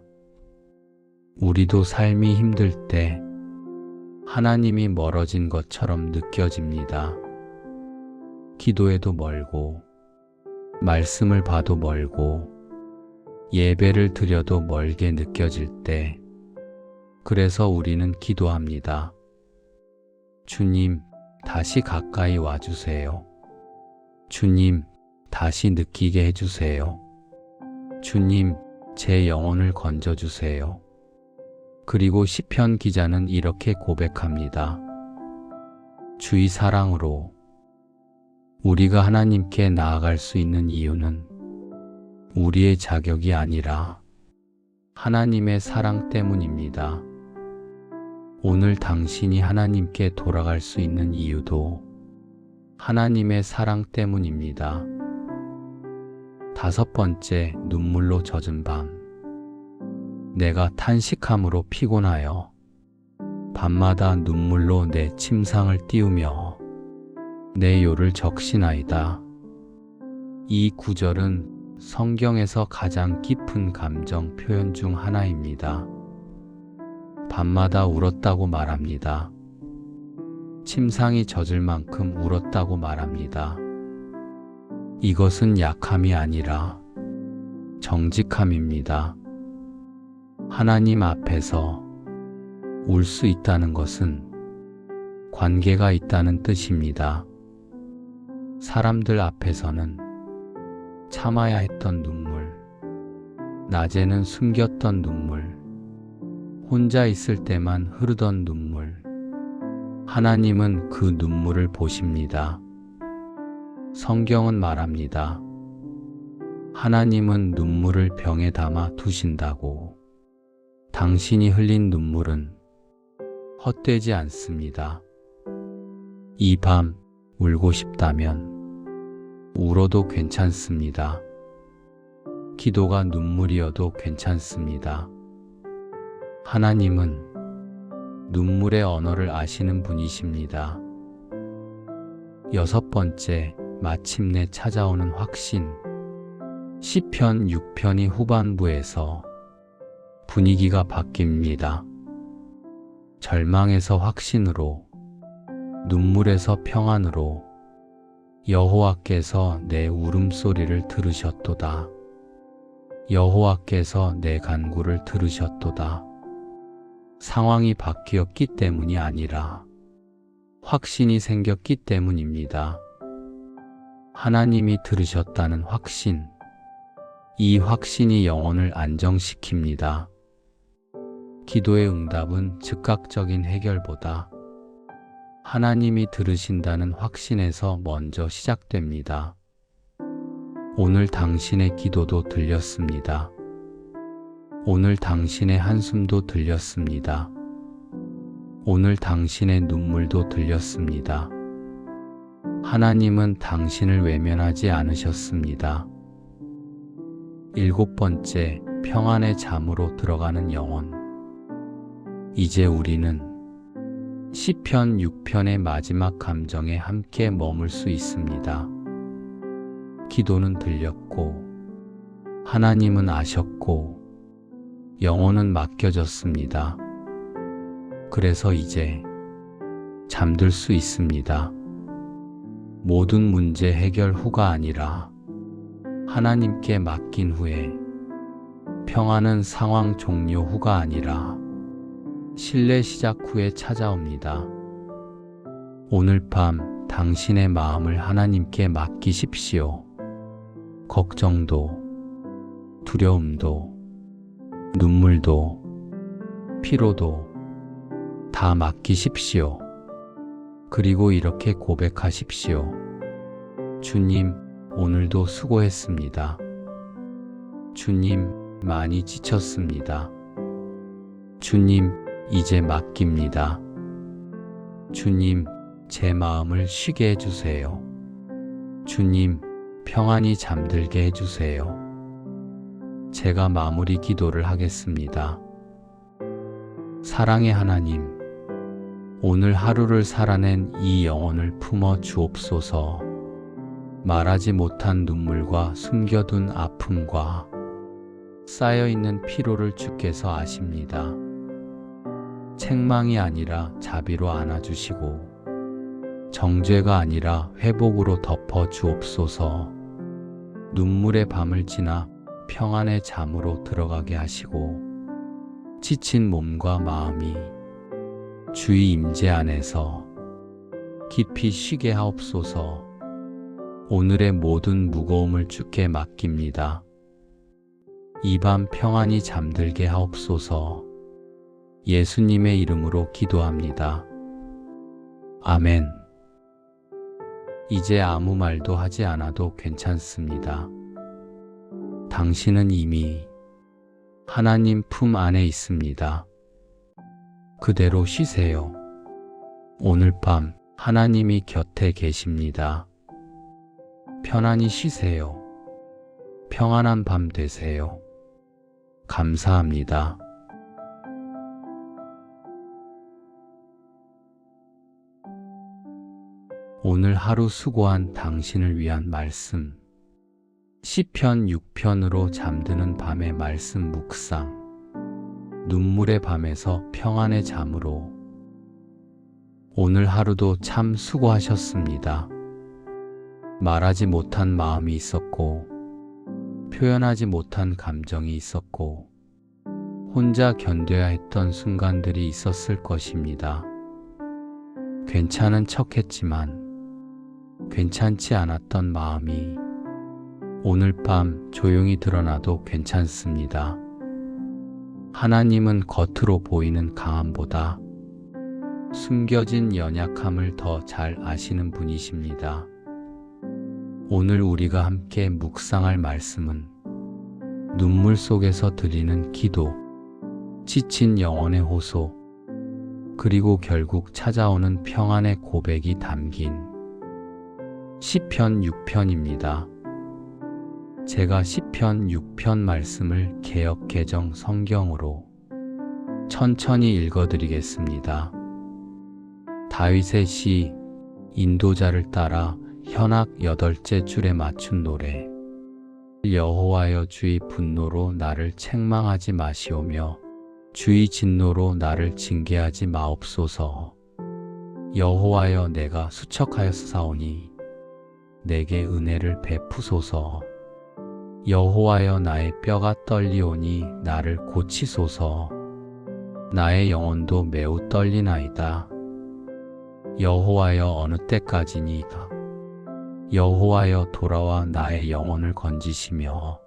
우리도 삶이 힘들 때 하나님이 멀어진 것처럼 느껴집니다. 기도해도 멀고, 말씀을 봐도 멀고, 예배를 드려도 멀게 느껴질 때, 그래서 우리는 기도합니다. 주님, 다시 가까이 와주세요. 주님, 다시 느끼게 해주세요. 주님, 제 영혼을 건져주세요. 그리고 시편 기자는 이렇게 고백합니다. 주의 사랑으로. 우리가 하나님께 나아갈 수 있는 이유는 우리의 자격이 아니라 하나님의 사랑 때문입니다. 오늘 당신이 하나님께 돌아갈 수 있는 이유도 하나님의 사랑 때문입니다. 다섯 번째, 눈물로 젖은 밤. 내가 탄식함으로 피곤하여 밤마다 눈물로 내 침상을 띄우며 내 요를 적시나이다. 이 구절은 성경에서 가장 깊은 감정 표현 중 하나입니다. 밤마다 울었다고 말합니다. 침상이 젖을 만큼 울었다고 말합니다. 이것은 약함이 아니라 정직함입니다. 하나님 앞에서 울 수 있다는 것은 관계가 있다는 뜻입니다. 사람들 앞에서는 참아야 했던 눈물, 낮에는 숨겼던 눈물, 혼자 있을 때만 흐르던 눈물, 하나님은 그 눈물을 보십니다. 성경은 말합니다. 하나님은 눈물을 병에 담아 두신다고. 당신이 흘린 눈물은 헛되지 않습니다. 이 밤 울고 싶다면 울어도 괜찮습니다. 기도가 눈물이어도 괜찮습니다. 하나님은 눈물의 언어를 아시는 분이십니다. 6번째, 마침내 찾아오는 확신. 시편 6편이 후반부에서 분위기가 바뀝니다. 절망에서 확신으로, 눈물에서 평안으로 여호와께서 내 울음소리를 들으셨도다. 여호와께서 내 간구를 들으셨도다. 상황이 바뀌었기 때문이 아니라 확신이 생겼기 때문입니다. 하나님이 들으셨다는 확신, 이 확신이 영혼을 안정시킵니다. 기도의 응답은 즉각적인 해결보다 하나님이 들으신다는 확신에서 먼저 시작됩니다. 오늘 당신의 기도도 들렸습니다. 오늘 당신의 한숨도 들렸습니다. 오늘 당신의 눈물도 들렸습니다. 하나님은 당신을 외면하지 않으셨습니다. 7번째, 평안의 잠으로 들어가는 영혼. 이제 우리는 시편 6편의 마지막 감정에 함께 머물 수 있습니다. 기도는 들렸고, 하나님은 아셨고, 영혼은 맡겨졌습니다. 그래서 이제 잠들 수 있습니다. 모든 문제 해결 후가 아니라 하나님께 맡긴 후에, 평안은 상황 종료 후가 아니라 신뢰 시작 후에 찾아옵니다. 오늘 밤 당신의 마음을 하나님께 맡기십시오. 걱정도, 두려움도, 눈물도, 피로도 다 맡기십시오. 그리고 이렇게 고백하십시오. 주님, 오늘도 수고했습니다. 주님, 많이 지쳤습니다. 주님, 이제 맡깁니다. 주님, 제 마음을 쉬게 해주세요. 주님, 평안히 잠들게 해주세요. 제가 마무리 기도를 하겠습니다. 사랑의 하나님, 오늘 하루를 살아낸 이 영혼을 품어 주옵소서. 말하지 못한 눈물과 숨겨둔 아픔과 쌓여있는 피로를 주께서 아십니다. 책망이 아니라 자비로 안아주시고, 정죄가 아니라 회복으로 덮어 주옵소서. 눈물의 밤을 지나 평안의 잠으로 들어가게 하시고, 지친 몸과 마음이 주의 임재 안에서 깊이 쉬게 하옵소서. 오늘의 모든 무거움을 주께 맡깁니다. 이 밤 평안히 잠들게 하옵소서. 예수님의 이름으로 기도합니다. 아멘. 이제 아무 말도 하지 않아도 괜찮습니다. 당신은 이미 하나님 품 안에 있습니다. 그대로 쉬세요. 오늘 밤 하나님이 곁에 계십니다. 편안히 쉬세요. 평안한 밤 되세요. 감사합니다. 오늘 하루 수고한 당신을 위한 말씀. 시편 6편으로 잠드는 밤의 말씀 묵상. 눈물의 밤에서 평안의 잠으로. 오늘 하루도 참 수고하셨습니다. 말하지 못한 마음이 있었고, 표현하지 못한 감정이 있었고, 혼자 견뎌야 했던 순간들이 있었을 것입니다. 괜찮은 척 했지만 괜찮지 않았던 마음이 오늘 밤 조용히 드러나도 괜찮습니다. 하나님은 겉으로 보이는 강함보다 숨겨진 연약함을 더 잘 아시는 분이십니다. 오늘 우리가 함께 묵상할 말씀은 눈물 속에서 들리는 기도, 지친 영혼의 호소, 그리고 결국 찾아오는 평안의 고백이 담긴 시편 6편입니다. 제가 시편 6편 말씀을 개역 개정 성경으로 천천히 읽어드리겠습니다. 다윗의 시 인도자를 따라 현악 8째 줄에 맞춘 노래. 여호와여 주의 분노로 나를 책망하지 마시오며 주의 진노로 나를 징계하지 마옵소서. 여호와여 내가 수척하였사오니 내게 은혜를 베푸소서. 여호와여 나의 뼈가 떨리오니 나를 고치소서. 나의 영혼도 매우 떨리나이다. 여호와여 어느 때까지니이다. 여호와여 돌아와 나의 영혼을 건지시며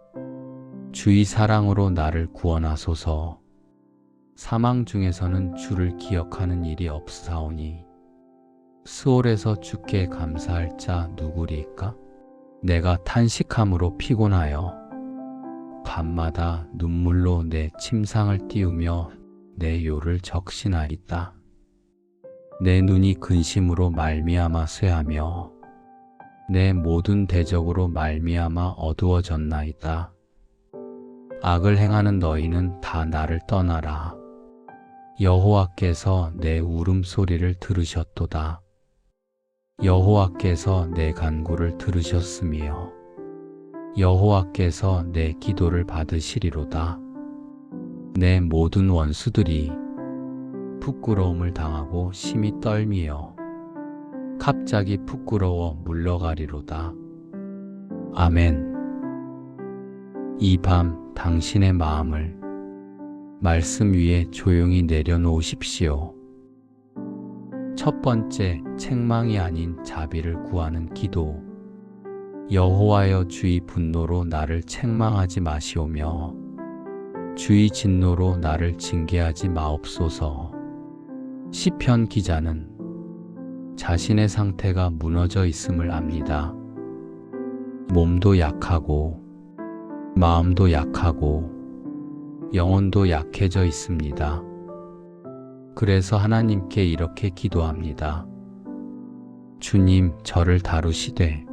주의 사랑으로 나를 구원하소서. 사망 중에서는 주를 기억하는 일이 없사오니 스올에서 주께 감사할 자 누구리까? 내가 탄식함으로 피곤하여 밤마다 눈물로 내 침상을 띄우며 내 요를 적시나이다. 내 눈이 근심으로 말미암아 쇠하며 내 모든 대적으로 말미암아 어두워졌나이다. 악을 행하는 너희는 다 나를 떠나라. 여호와께서 내 울음소리를 들으셨도다. 여호와께서 내 간구를 들으셨으며 여호와께서 내 기도를 받으시리로다. 내 모든 원수들이 부끄러움을 당하고 심히 떨미어 갑자기 부끄러워 물러가리로다. 아멘. 이 밤 당신의 마음을 말씀 위에 조용히 내려놓으십시오. 첫 번째, 책망이 아닌 자비를 구하는 기도. 여호와여 주의 분노로 나를 책망하지 마시오며 주의 진노로 나를 징계하지 마옵소서. 시편 기자는 자신의 상태가 무너져 있음을 압니다. 몸도 약하고 마음도 약하고 영혼도 약해져 있습니다. 그래서 하나님께 이렇게 기도합니다. 주님, 저를 다루시되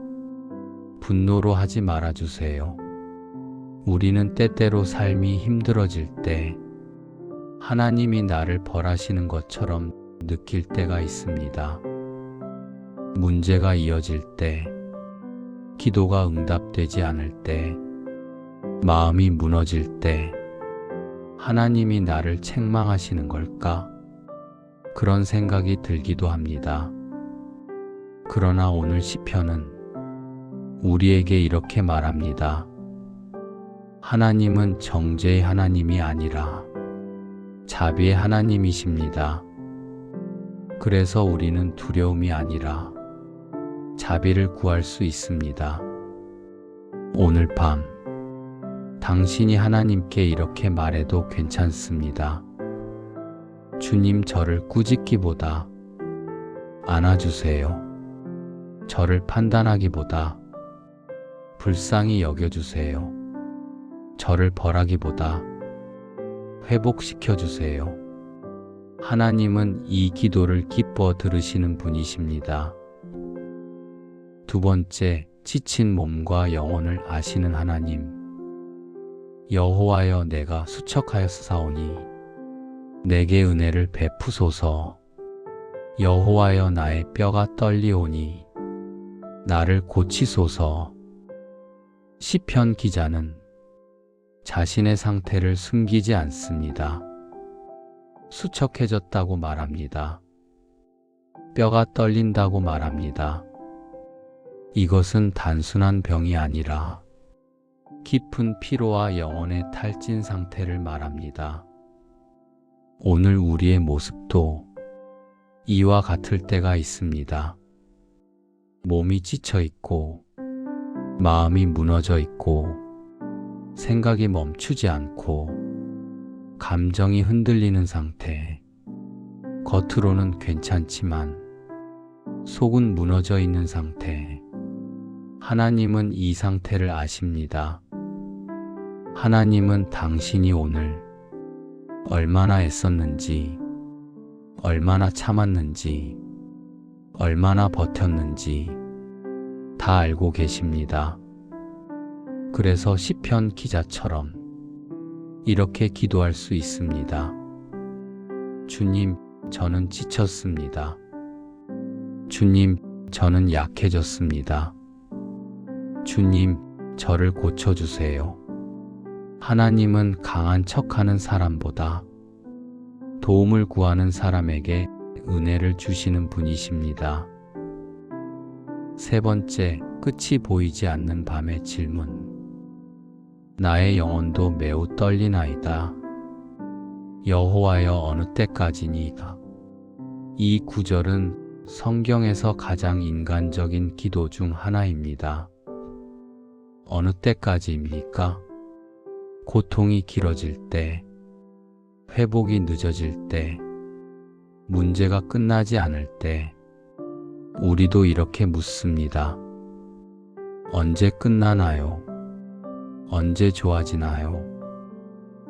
분노로 하지 말아주세요. 우리는 때때로 삶이 힘들어질 때 하나님이 나를 벌하시는 것처럼 느낄 때가 있습니다. 문제가 이어질 때, 기도가 응답되지 않을 때, 마음이 무너질 때 하나님이 나를 책망하시는 걸까? 그런 생각이 들기도 합니다. 그러나 오늘 시편은 우리에게 이렇게 말합니다. 하나님은 정죄의 하나님이 아니라 자비의 하나님이십니다. 그래서 우리는 두려움이 아니라 자비를 구할 수 있습니다. 오늘 밤 당신이 하나님께 이렇게 말해도 괜찮습니다. 주님, 저를 꾸짖기보다 안아주세요. 저를 판단하기보다 불쌍히 여겨주세요. 저를 벌하기보다 회복시켜주세요. 하나님은 이 기도를 기뻐 들으시는 분이십니다. 두 번째, 지친 몸과 영혼을 아시는 하나님. 여호와여 내가 수척하였사오니 내게 은혜를 베푸소서. 여호와여 나의 뼈가 떨리오니 나를 고치소서. 시편 기자는 자신의 상태를 숨기지 않습니다. 수척해졌다고 말합니다. 뼈가 떨린다고 말합니다. 이것은 단순한 병이 아니라 깊은 피로와 영혼의 탈진 상태를 말합니다. 오늘 우리의 모습도 이와 같을 때가 있습니다. 몸이 지쳐 있고, 마음이 무너져 있고, 생각이 멈추지 않고, 감정이 흔들리는 상태. 겉으로는 괜찮지만, 속은 무너져 있는 상태. 하나님은 이 상태를 아십니다. 하나님은 당신이 오늘 얼마나 애썼는지, 얼마나 참았는지, 얼마나 버텼는지 다 알고 계십니다. 그래서 시편 기자처럼 이렇게 기도할 수 있습니다. 주님, 저는 지쳤습니다. 주님, 저는 약해졌습니다. 주님, 저를 고쳐주세요. 하나님은 강한 척하는 사람보다 도움을 구하는 사람에게 은혜를 주시는 분이십니다. 세 번째, 끝이 보이지 않는 밤의 질문. 나의 영혼도 매우 떨리나이다. 여호와여, 어느 때까지니까? 이 구절은 성경에서 가장 인간적인 기도 중 하나입니다. 어느 때까지입니까? 고통이 길어질 때, 회복이 늦어질 때, 문제가 끝나지 않을 때, 우리도 이렇게 묻습니다. 언제 끝나나요? 언제 좋아지나요?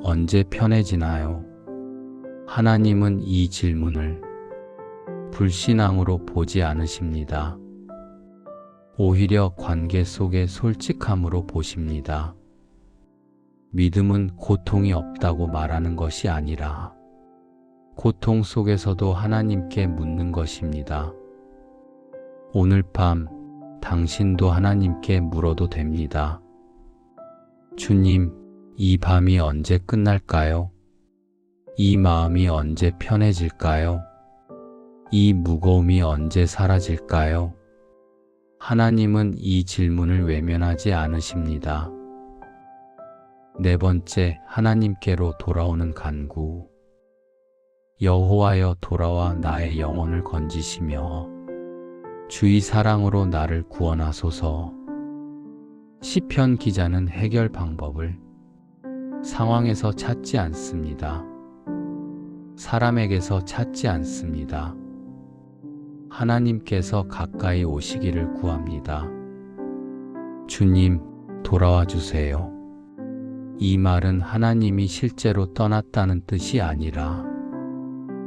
언제 편해지나요? 하나님은 이 질문을 불신앙으로 보지 않으십니다. 오히려 관계 속의 솔직함으로 보십니다. 믿음은 고통이 없다고 말하는 것이 아니라 고통 속에서도 하나님께 묻는 것입니다. 오늘 밤 당신도 하나님께 물어도 됩니다. 주님, 이 밤이 언제 끝날까요? 이 마음이 언제 편해질까요? 이 무거움이 언제 사라질까요? 하나님은 이 질문을 외면하지 않으십니다. 네 번째, 하나님께로 돌아오는 간구. 여호와여, 돌아와 나의 영혼을 건지시며 주의 사랑으로 나를 구원하소서. 시편 기자는 해결 방법을 상황에서 찾지 않습니다. 사람에게서 찾지 않습니다. 하나님께서 가까이 오시기를 구합니다. 주님, 돌아와 주세요. 이 말은 하나님이 실제로 떠났다는 뜻이 아니라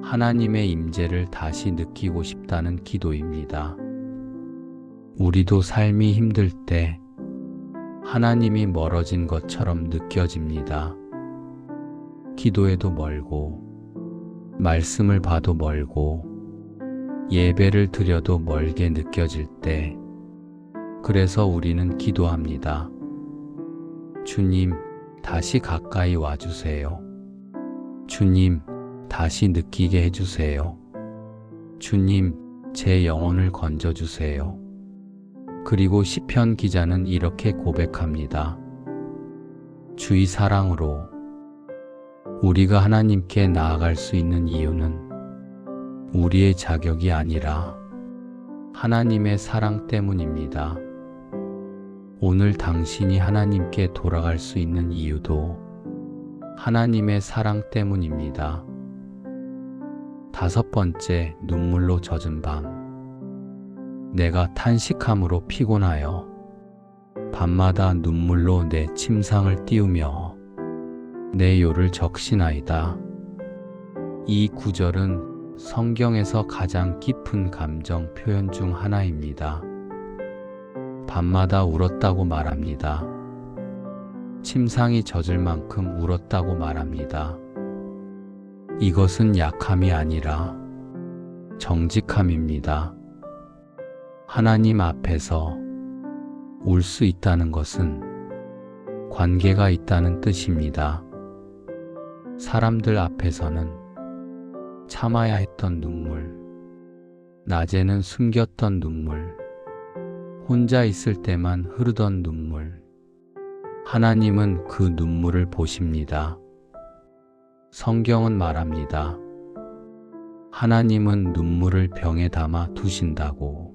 하나님의 임재를 다시 느끼고 싶다는 기도입니다. 우리도 삶이 힘들 때 하나님이 멀어진 것처럼 느껴집니다. 기도해도 멀고, 말씀을 봐도 멀고, 예배를 드려도 멀게 느껴질 때, 그래서 우리는 기도합니다. 주님, 다시 가까이 와주세요. 주님, 다시 느끼게 해주세요. 주님, 제 영혼을 건져주세요. 그리고 시편 기자는 이렇게 고백합니다. 주의 사랑으로. 우리가 하나님께 나아갈 수 있는 이유는 우리의 자격이 아니라 하나님의 사랑 때문입니다. 오늘 당신이 하나님께 돌아갈 수 있는 이유도 하나님의 사랑 때문입니다. 다섯 번째, 눈물로 젖은 밤. 내가 탄식함으로 피곤하여 밤마다 눈물로 내 침상을 띄우며 내 요를 적시나이다. 이 구절은 성경에서 가장 깊은 감정 표현 중 하나입니다. 밤마다 울었다고 말합니다. 침상이 젖을 만큼 울었다고 말합니다. 이것은 약함이 아니라 정직함입니다. 하나님 앞에서 울 수 있다는 것은 관계가 있다는 뜻입니다. 사람들 앞에서는 참아야 했던 눈물, 낮에는 숨겼던 눈물, 혼자 있을 때만 흐르던 눈물, 하나님은 그 눈물을 보십니다. 성경은 말합니다. 하나님은 눈물을 병에 담아 두신다고.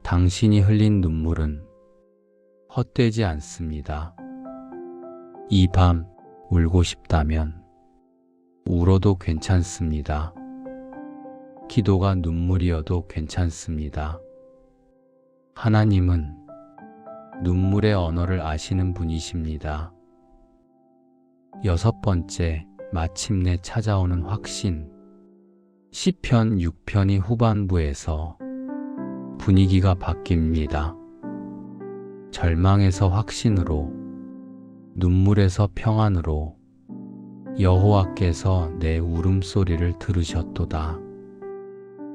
당신이 흘린 눈물은 헛되지 않습니다. 이 밤 울고 싶다면 울어도 괜찮습니다. 기도가 눈물이어도 괜찮습니다. 하나님은 눈물의 언어를 아시는 분이십니다. 여섯 번째, 마침내 찾아오는 확신. 시편 6편이 후반부에서 분위기가 바뀝니다. 절망에서 확신으로, 눈물에서 평안으로, 여호와께서 내 울음소리를 들으셨도다.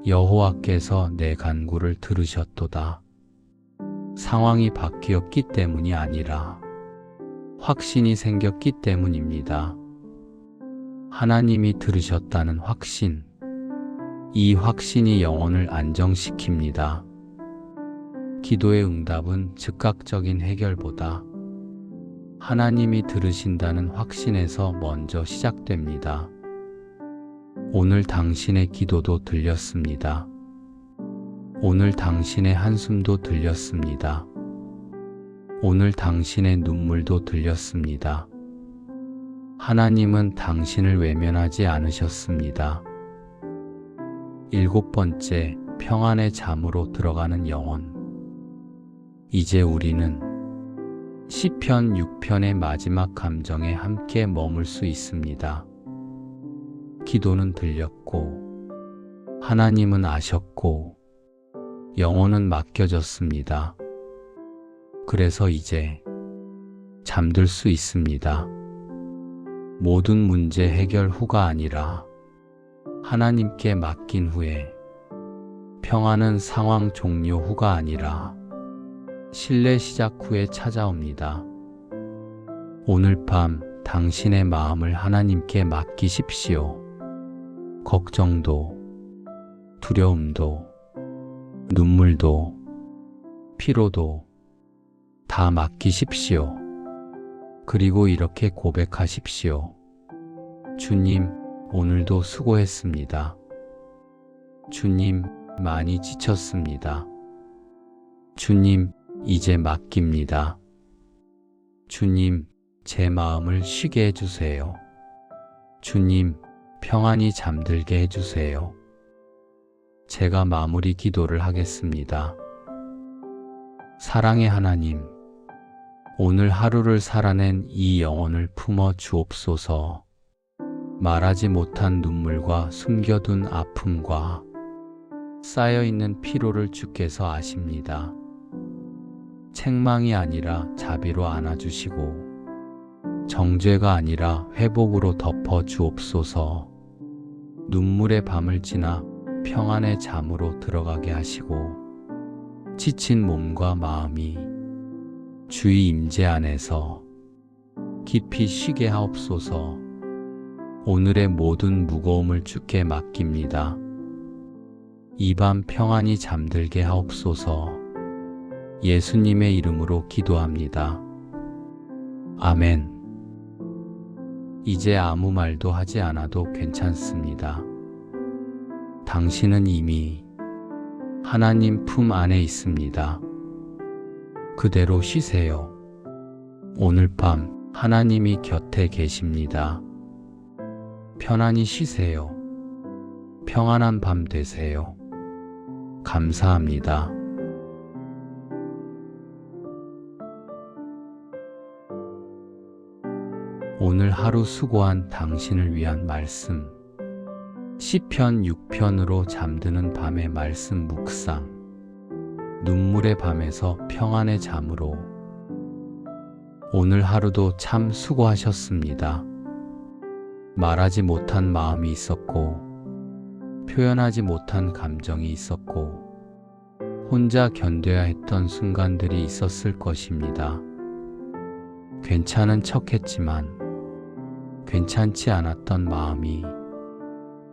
여호와께서 내 간구를 들으셨도다. 상황이 바뀌었기 때문이 아니라 확신이 생겼기 때문입니다. 하나님이 들으셨다는 확신, 이 확신이 영혼을 안정시킵니다. 기도의 응답은 즉각적인 해결보다 하나님이 들으신다는 확신에서 먼저 시작됩니다. 오늘 당신의 기도도 들렸습니다. 오늘 당신의 한숨도 들렸습니다. 오늘 당신의 눈물도 들렸습니다. 하나님은 당신을 외면하지 않으셨습니다. 7번째, 평안의 잠으로 들어가는 영혼. 이제 우리는 시편 6편의 마지막 감정에 함께 머물 수 있습니다. 기도는 들렸고, 하나님은 아셨고, 영혼은 맡겨졌습니다. 그래서 이제 잠들 수 있습니다. 모든 문제 해결 후가 아니라 하나님께 맡긴 후에, 평안은 상황 종료 후가 아니라 신뢰 시작 후에 찾아옵니다. 오늘 밤 당신의 마음을 하나님께 맡기십시오. 걱정도, 두려움도, 눈물도, 피로도 다 맡기십시오. 그리고 이렇게 고백하십시오. 주님, 오늘도 수고했습니다. 주님, 많이 지쳤습니다. 주님, 이제 맡깁니다. 주님, 제 마음을 쉬게 해주세요. 주님, 평안히 잠들게 해주세요. 제가 마무리 기도를 하겠습니다. 사랑의 하나님, 오늘 하루를 살아낸 이 영혼을 품어 주옵소서. 말하지 못한 눈물과 숨겨둔 아픔과 쌓여있는 피로를 주께서 아십니다. 책망이 아니라 자비로 안아주시고, 정죄가 아니라 회복으로 덮어 주옵소서. 눈물의 밤을 지나 평안의 잠으로 들어가게 하시고, 지친 몸과 마음이 주의 임재 안에서 깊이 쉬게 하옵소서. 오늘의 모든 무거움을 주께 맡깁니다. 이 밤 평안히 잠들게 하옵소서. 예수님의 이름으로 기도합니다. 아멘. 이제 아무 말도 하지 않아도 괜찮습니다. 당신은 이미 하나님 품 안에 있습니다. 그대로 쉬세요. 오늘 밤 하나님이 곁에 계십니다. 편안히 쉬세요. 평안한 밤 되세요. 감사합니다. 오늘 하루 수고한 당신을 위한 말씀. 시편 6편으로 잠드는 밤의 말씀 묵상. 눈물의 밤에서 평안의 잠으로. 오늘 하루도 참 수고하셨습니다. 말하지 못한 마음이 있었고, 표현하지 못한 감정이 있었고, 혼자 견뎌야 했던 순간들이 있었을 것입니다. 괜찮은 척 했지만 괜찮지 않았던 마음이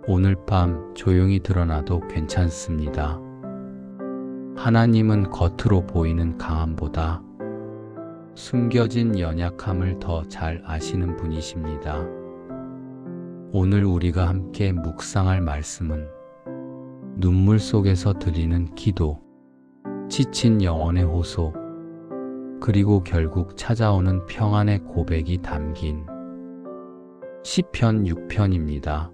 오늘 밤 조용히 드러나도 괜찮습니다. 하나님은 겉으로 보이는 강함보다 숨겨진 연약함을 더 잘 아시는 분이십니다. 오늘 우리가 함께 묵상할 말씀은 눈물 속에서 드리는 기도, 지친 영혼의 호소, 그리고 결국 찾아오는 평안의 고백이 담긴 시편 6편입니다.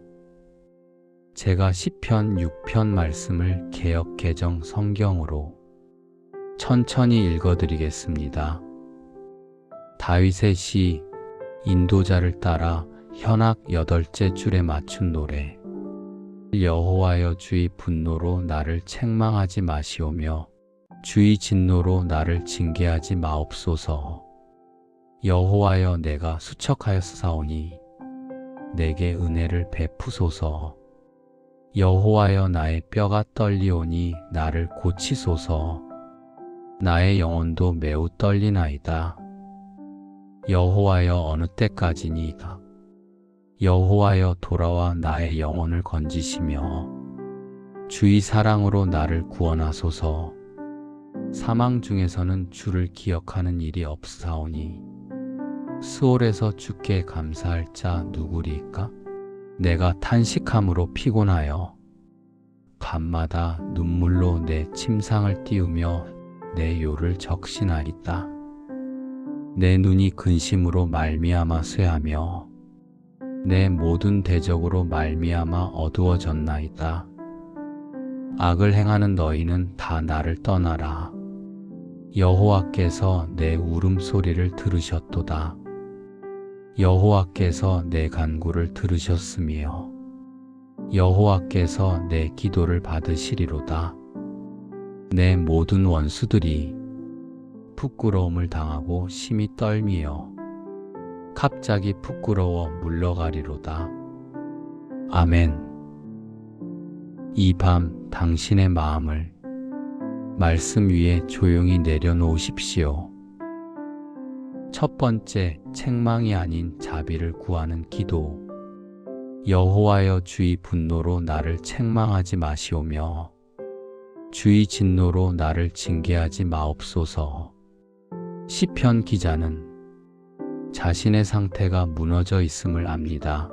제가 시편 6편 말씀을 개역 개정 성경으로 천천히 읽어드리겠습니다. 다윗의 시, 인도자를 따라 현악 8째 줄에 맞춘 노래. 여호와여, 주의 분노로 나를 책망하지 마시오며 주의 진노로 나를 징계하지 마옵소서. 여호와여, 내가 수척하였사오니 내게 은혜를 베푸소서. 여호와여 나의 뼈가 떨리오니 나를 고치소서. 나의 영혼도 매우 떨리나이다. 여호와여 어느 때까지니까? 여호와여 돌아와 나의 영혼을 건지시며 주의 사랑으로 나를 구원하소서. 사망 중에서는 주를 기억하는 일이 없사오니 스올에서 주께 감사할 자 누구리까? 내가 탄식함으로 피곤하여 밤마다 눈물로 내 침상을 띄우며 내 요를 적시나이다. 내 눈이 근심으로 말미암아 쇠하며 내 모든 대적으로 말미암아 어두워졌나이다. 악을 행하는 너희는 다 나를 떠나라. 여호와께서 내 울음소리를 들으셨도다. 여호와께서 내 간구를 들으셨으며 여호와께서 내 기도를 받으시리로다. 내 모든 원수들이 부끄러움을 당하고 심히 떨미어 갑자기 부끄러워 물러가리로다. 아멘. 이 밤 당신의 마음을 말씀 위에 조용히 내려놓으십시오. 첫 번째, 책망이 아닌 자비를 구하는 기도. 여호와여 주의 분노로 나를 책망하지 마시오며 주의 진노로 나를 징계하지 마옵소서. 시편 기자는 자신의 상태가 무너져 있음을 압니다.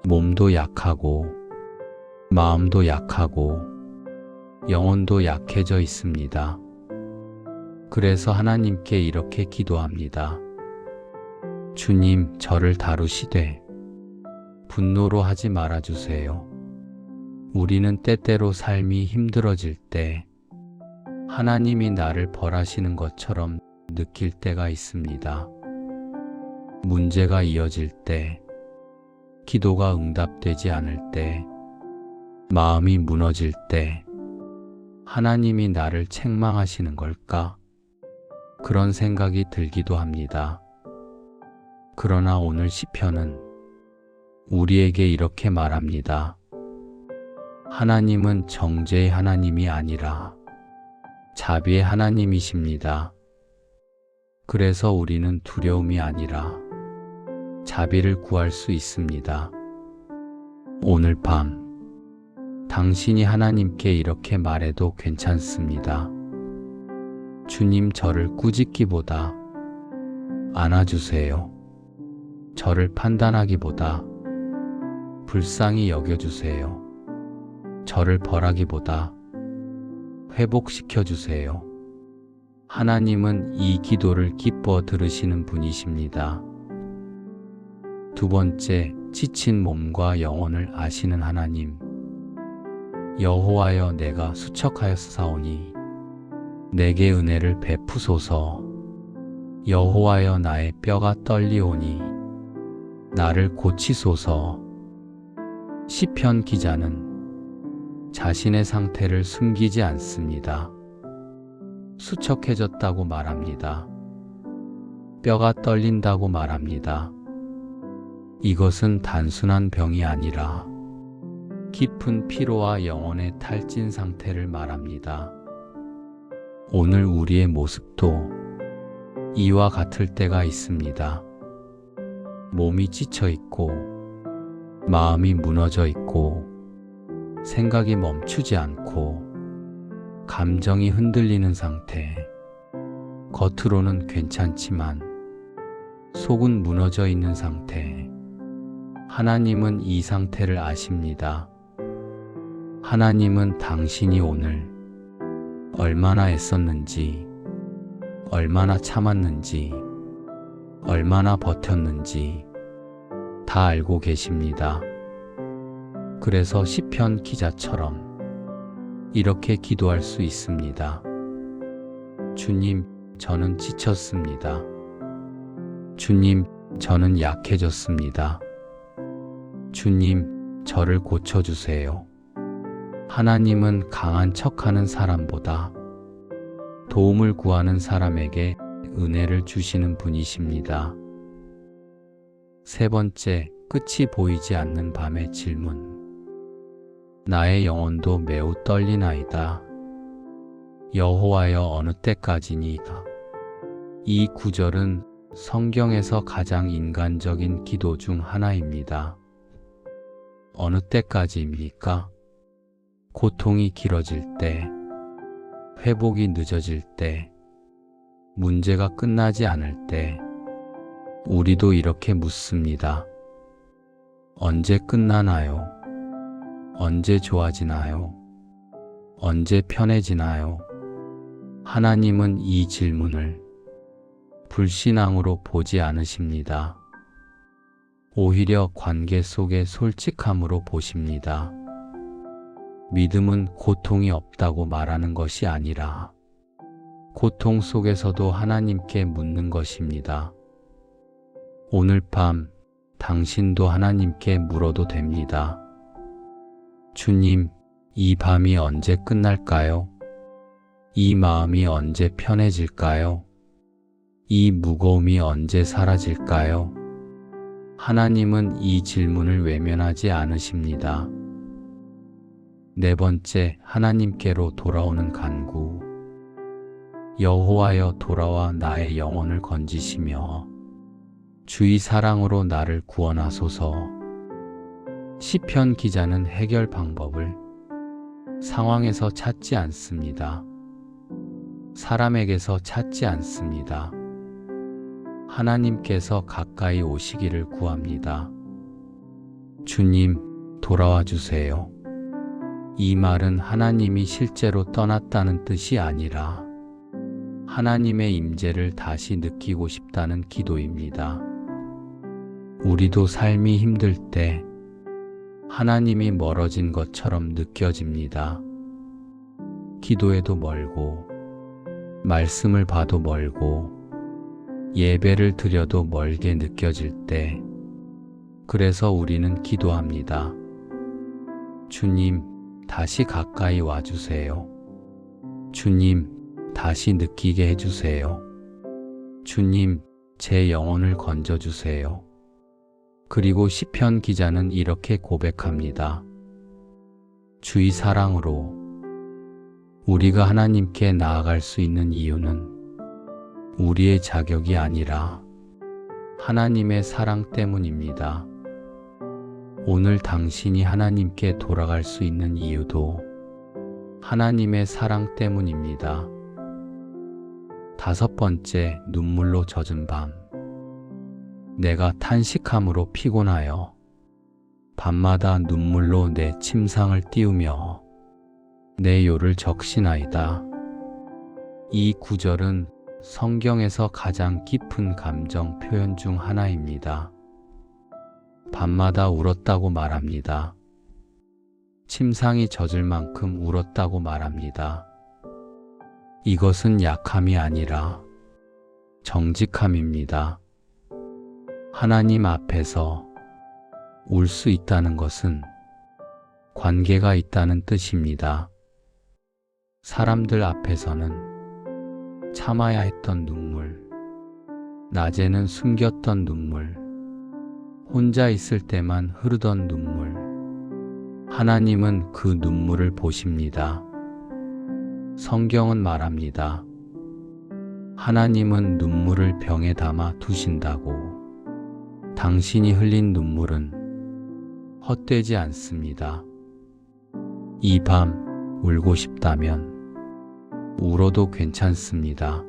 몸도 약하고 마음도 약하고 영혼도 약해져 있습니다. 그래서 하나님께 이렇게 기도합니다. 주님, 저를 다루시되 분노로 하지 말아주세요. 우리는 때때로 삶이 힘들어질 때 하나님이 나를 벌하시는 것처럼 느낄 때가 있습니다. 문제가 이어질 때, 기도가 응답되지 않을 때, 마음이 무너질 때 하나님이 나를 책망하시는 걸까? 그런 생각이 들기도 합니다. 그러나 오늘 시편은 우리에게 이렇게 말합니다. 하나님은 정죄의 하나님이 아니라 자비의 하나님이십니다. 그래서 우리는 두려움이 아니라 자비를 구할 수 있습니다. 오늘 밤 당신이 하나님께 이렇게 말해도 괜찮습니다. 주님, 저를 꾸짖기보다 안아주세요. 저를 판단하기보다 불쌍히 여겨주세요. 저를 벌하기보다 회복시켜주세요. 하나님은 이 기도를 기뻐 들으시는 분이십니다. 두 번째, 지친 몸과 영혼을 아시는 하나님. 여호와여 내가 수척하였사오니 내게 은혜를 베푸소서. 여호와여 나의 뼈가 떨리오니 나를 고치소서. 시편 기자는 자신의 상태를 숨기지 않습니다. 수척해졌다고 말합니다. 뼈가 떨린다고 말합니다. 이것은 단순한 병이 아니라 깊은 피로와 영혼의 탈진 상태를 말합니다. 오늘 우리의 모습도 이와 같을 때가 있습니다. 몸이 지쳐 있고, 마음이 무너져 있고, 생각이 멈추지 않고, 감정이 흔들리는 상태. 겉으로는 괜찮지만, 속은 무너져 있는 상태. 하나님은 이 상태를 아십니다. 하나님은 당신이 오늘 얼마나 애썼는지, 얼마나 참았는지, 얼마나 버텼는지 다 알고 계십니다. 그래서 시편 기자처럼 이렇게 기도할 수 있습니다. 주님, 저는 지쳤습니다. 주님, 저는 약해졌습니다. 주님, 저를 고쳐주세요. 하나님은 강한 척하는 사람보다 도움을 구하는 사람에게 은혜를 주시는 분이십니다. 세 번째, 끝이 보이지 않는 밤의 질문. 나의 영혼도 매우 떨리나이다. 여호와여 어느 때까지니이다. 이 구절은 성경에서 가장 인간적인 기도 중 하나입니다. 어느 때까지입니까? 고통이 길어질 때, 회복이 늦어질 때, 문제가 끝나지 않을 때, 우리도 이렇게 묻습니다. 언제 끝나나요? 언제 좋아지나요? 언제 편해지나요? 하나님은 이 질문을 불신앙으로 보지 않으십니다. 오히려 관계 속의 솔직함으로 보십니다. 믿음은 고통이 없다고 말하는 것이 아니라 고통 속에서도 하나님께 묻는 것입니다. 오늘 밤 당신도 하나님께 물어도 됩니다. 주님, 이 밤이 언제 끝날까요? 이 마음이 언제 편해질까요? 이 무거움이 언제 사라질까요? 하나님은 이 질문을 외면하지 않으십니다. 네 번째, 하나님께로 돌아오는 간구. 여호와여 돌아와 나의 영혼을 건지시며 주의 사랑으로 나를 구원하소서. 시편 기자는 해결 방법을 상황에서 찾지 않습니다. 사람에게서 찾지 않습니다. 하나님께서 가까이 오시기를 구합니다. 주님, 돌아와 주세요. 이 말은 하나님이 실제로 떠났다는 뜻이 아니라 하나님의 임재를 다시 느끼고 싶다는 기도입니다. 우리도 삶이 힘들 때 하나님이 멀어진 것처럼 느껴집니다. 기도해도 멀고, 말씀을 봐도 멀고, 예배를 드려도 멀게 느껴질 때, 그래서 우리는 기도합니다. 주님, 다시 가까이 와주세요. 주님, 다시 느끼게 해주세요. 주님, 제 영혼을 건져주세요. 그리고 시편 기자는 이렇게 고백합니다. 주의 사랑으로 우리가 하나님께 나아갈 수 있는 이유는 우리의 자격이 아니라 하나님의 사랑 때문입니다. 오늘 당신이 하나님께 돌아갈 수 있는 이유도 하나님의 사랑 때문입니다. 다섯 번째, 눈물로 젖은 밤. 내가 탄식함으로 피곤하여 밤마다 눈물로 내 침상을 띄우며 내 요를 적시나이다. 이 구절은 성경에서 가장 깊은 감정 표현 중 하나입니다. 밤마다 울었다고 말합니다. 침상이 젖을 만큼 울었다고 말합니다. 이것은 약함이 아니라 정직함입니다. 하나님 앞에서 울 수 있다는 것은 관계가 있다는 뜻입니다. 사람들 앞에서는 참아야 했던 눈물, 낮에는 숨겼던 눈물, 혼자 있을 때만 흐르던 눈물, 하나님은 그 눈물을 보십니다. 성경은 말합니다. 하나님은 눈물을 병에 담아 두신다고. 당신이 흘린 눈물은 헛되지 않습니다. 이 밤 울고 싶다면 울어도 괜찮습니다.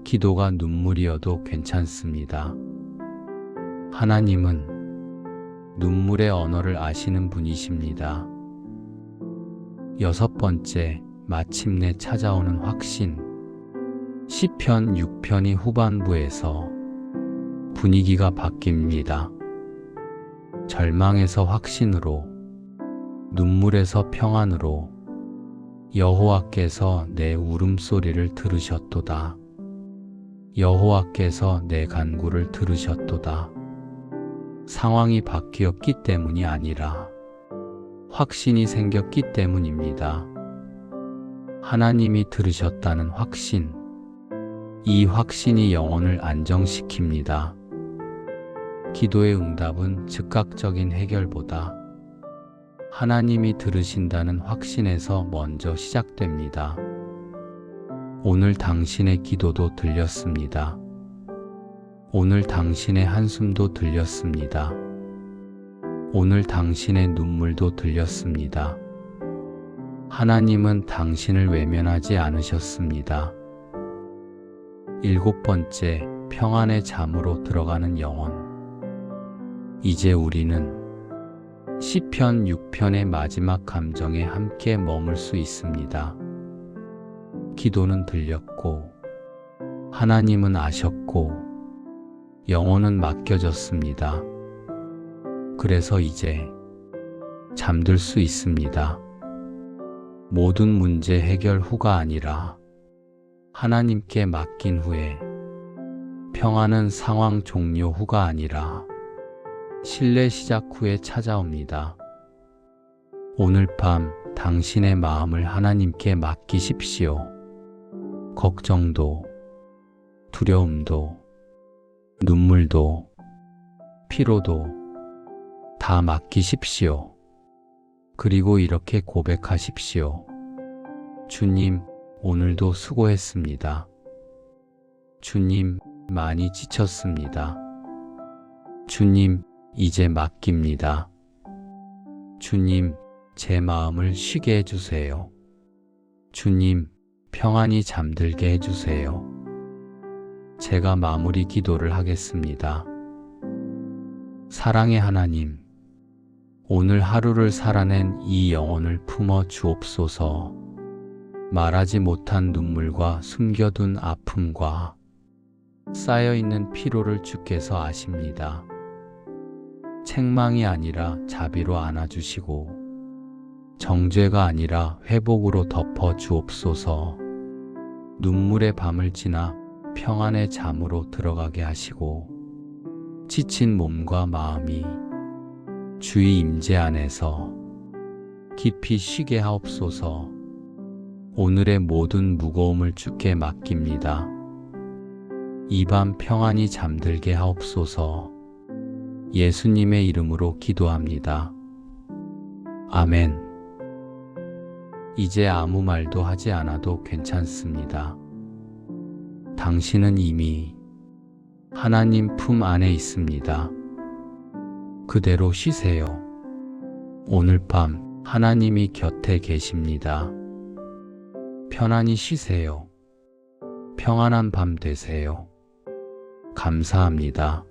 기도가 눈물이어도 괜찮습니다. 하나님은 눈물의 언어를 아시는 분이십니다. 여섯 번째, 마침내 찾아오는 확신. 시편 6편이 후반부에서 분위기가 바뀝니다. 절망에서 확신으로, 눈물에서 평안으로 여호와께서 내 울음소리를 들으셨도다. 여호와께서 내 간구를 들으셨도다. 상황이 바뀌었기 때문이 아니라 확신이 생겼기 때문입니다. 하나님이 들으셨다는 확신, 이 확신이 영혼을 안정시킵니다. 기도의 응답은 즉각적인 해결보다 하나님이 들으신다는 확신에서 먼저 시작됩니다. 오늘 당신의 기도도 들렸습니다. 오늘 당신의 한숨도 들렸습니다. 오늘 당신의 눈물도 들렸습니다. 하나님은 당신을 외면하지 않으셨습니다. 7번째, 평안의 잠으로 들어가는 영혼. 이제 우리는 시편 6편의 마지막 감정에 함께 머물 수 있습니다. 기도는 들렸고, 하나님은 아셨고, 영혼은 맡겨졌습니다. 그래서 이제 잠들 수 있습니다. 모든 문제 해결 후가 아니라 하나님께 맡긴 후에, 평안은 상황 종료 후가 아니라 신뢰 시작 후에 찾아옵니다. 오늘 밤 당신의 마음을 하나님께 맡기십시오. 걱정도, 두려움도, 눈물도, 피로도 다 맡기십시오. 그리고 이렇게 고백하십시오. 주님, 오늘도 수고했습니다. 주님, 많이 지쳤습니다. 주님, 이제 맡깁니다. 주님, 제 마음을 쉬게 해주세요. 주님, 평안히 잠들게 해주세요. 제가 마무리 기도를 하겠습니다. 사랑의 하나님, 오늘 하루를 살아낸 이 영혼을 품어 주옵소서. 말하지 못한 눈물과 숨겨둔 아픔과 쌓여있는 피로를 주께서 아십니다. 책망이 아니라 자비로 안아주시고, 정죄가 아니라 회복으로 덮어 주옵소서. 눈물의 밤을 지나 평안의 잠으로 들어가게 하시고, 지친 몸과 마음이 주의 임재 안에서 깊이 쉬게 하옵소서. 오늘의 모든 무거움을 주께 맡깁니다. 이 밤 평안히 잠들게 하옵소서. 예수님의 이름으로 기도합니다. 아멘. 이제 아무 말도 하지 않아도 괜찮습니다. 당신은 이미 하나님 품 안에 있습니다. 그대로 쉬세요. 오늘 밤 하나님이 곁에 계십니다. 편안히 쉬세요. 평안한 밤 되세요. 감사합니다.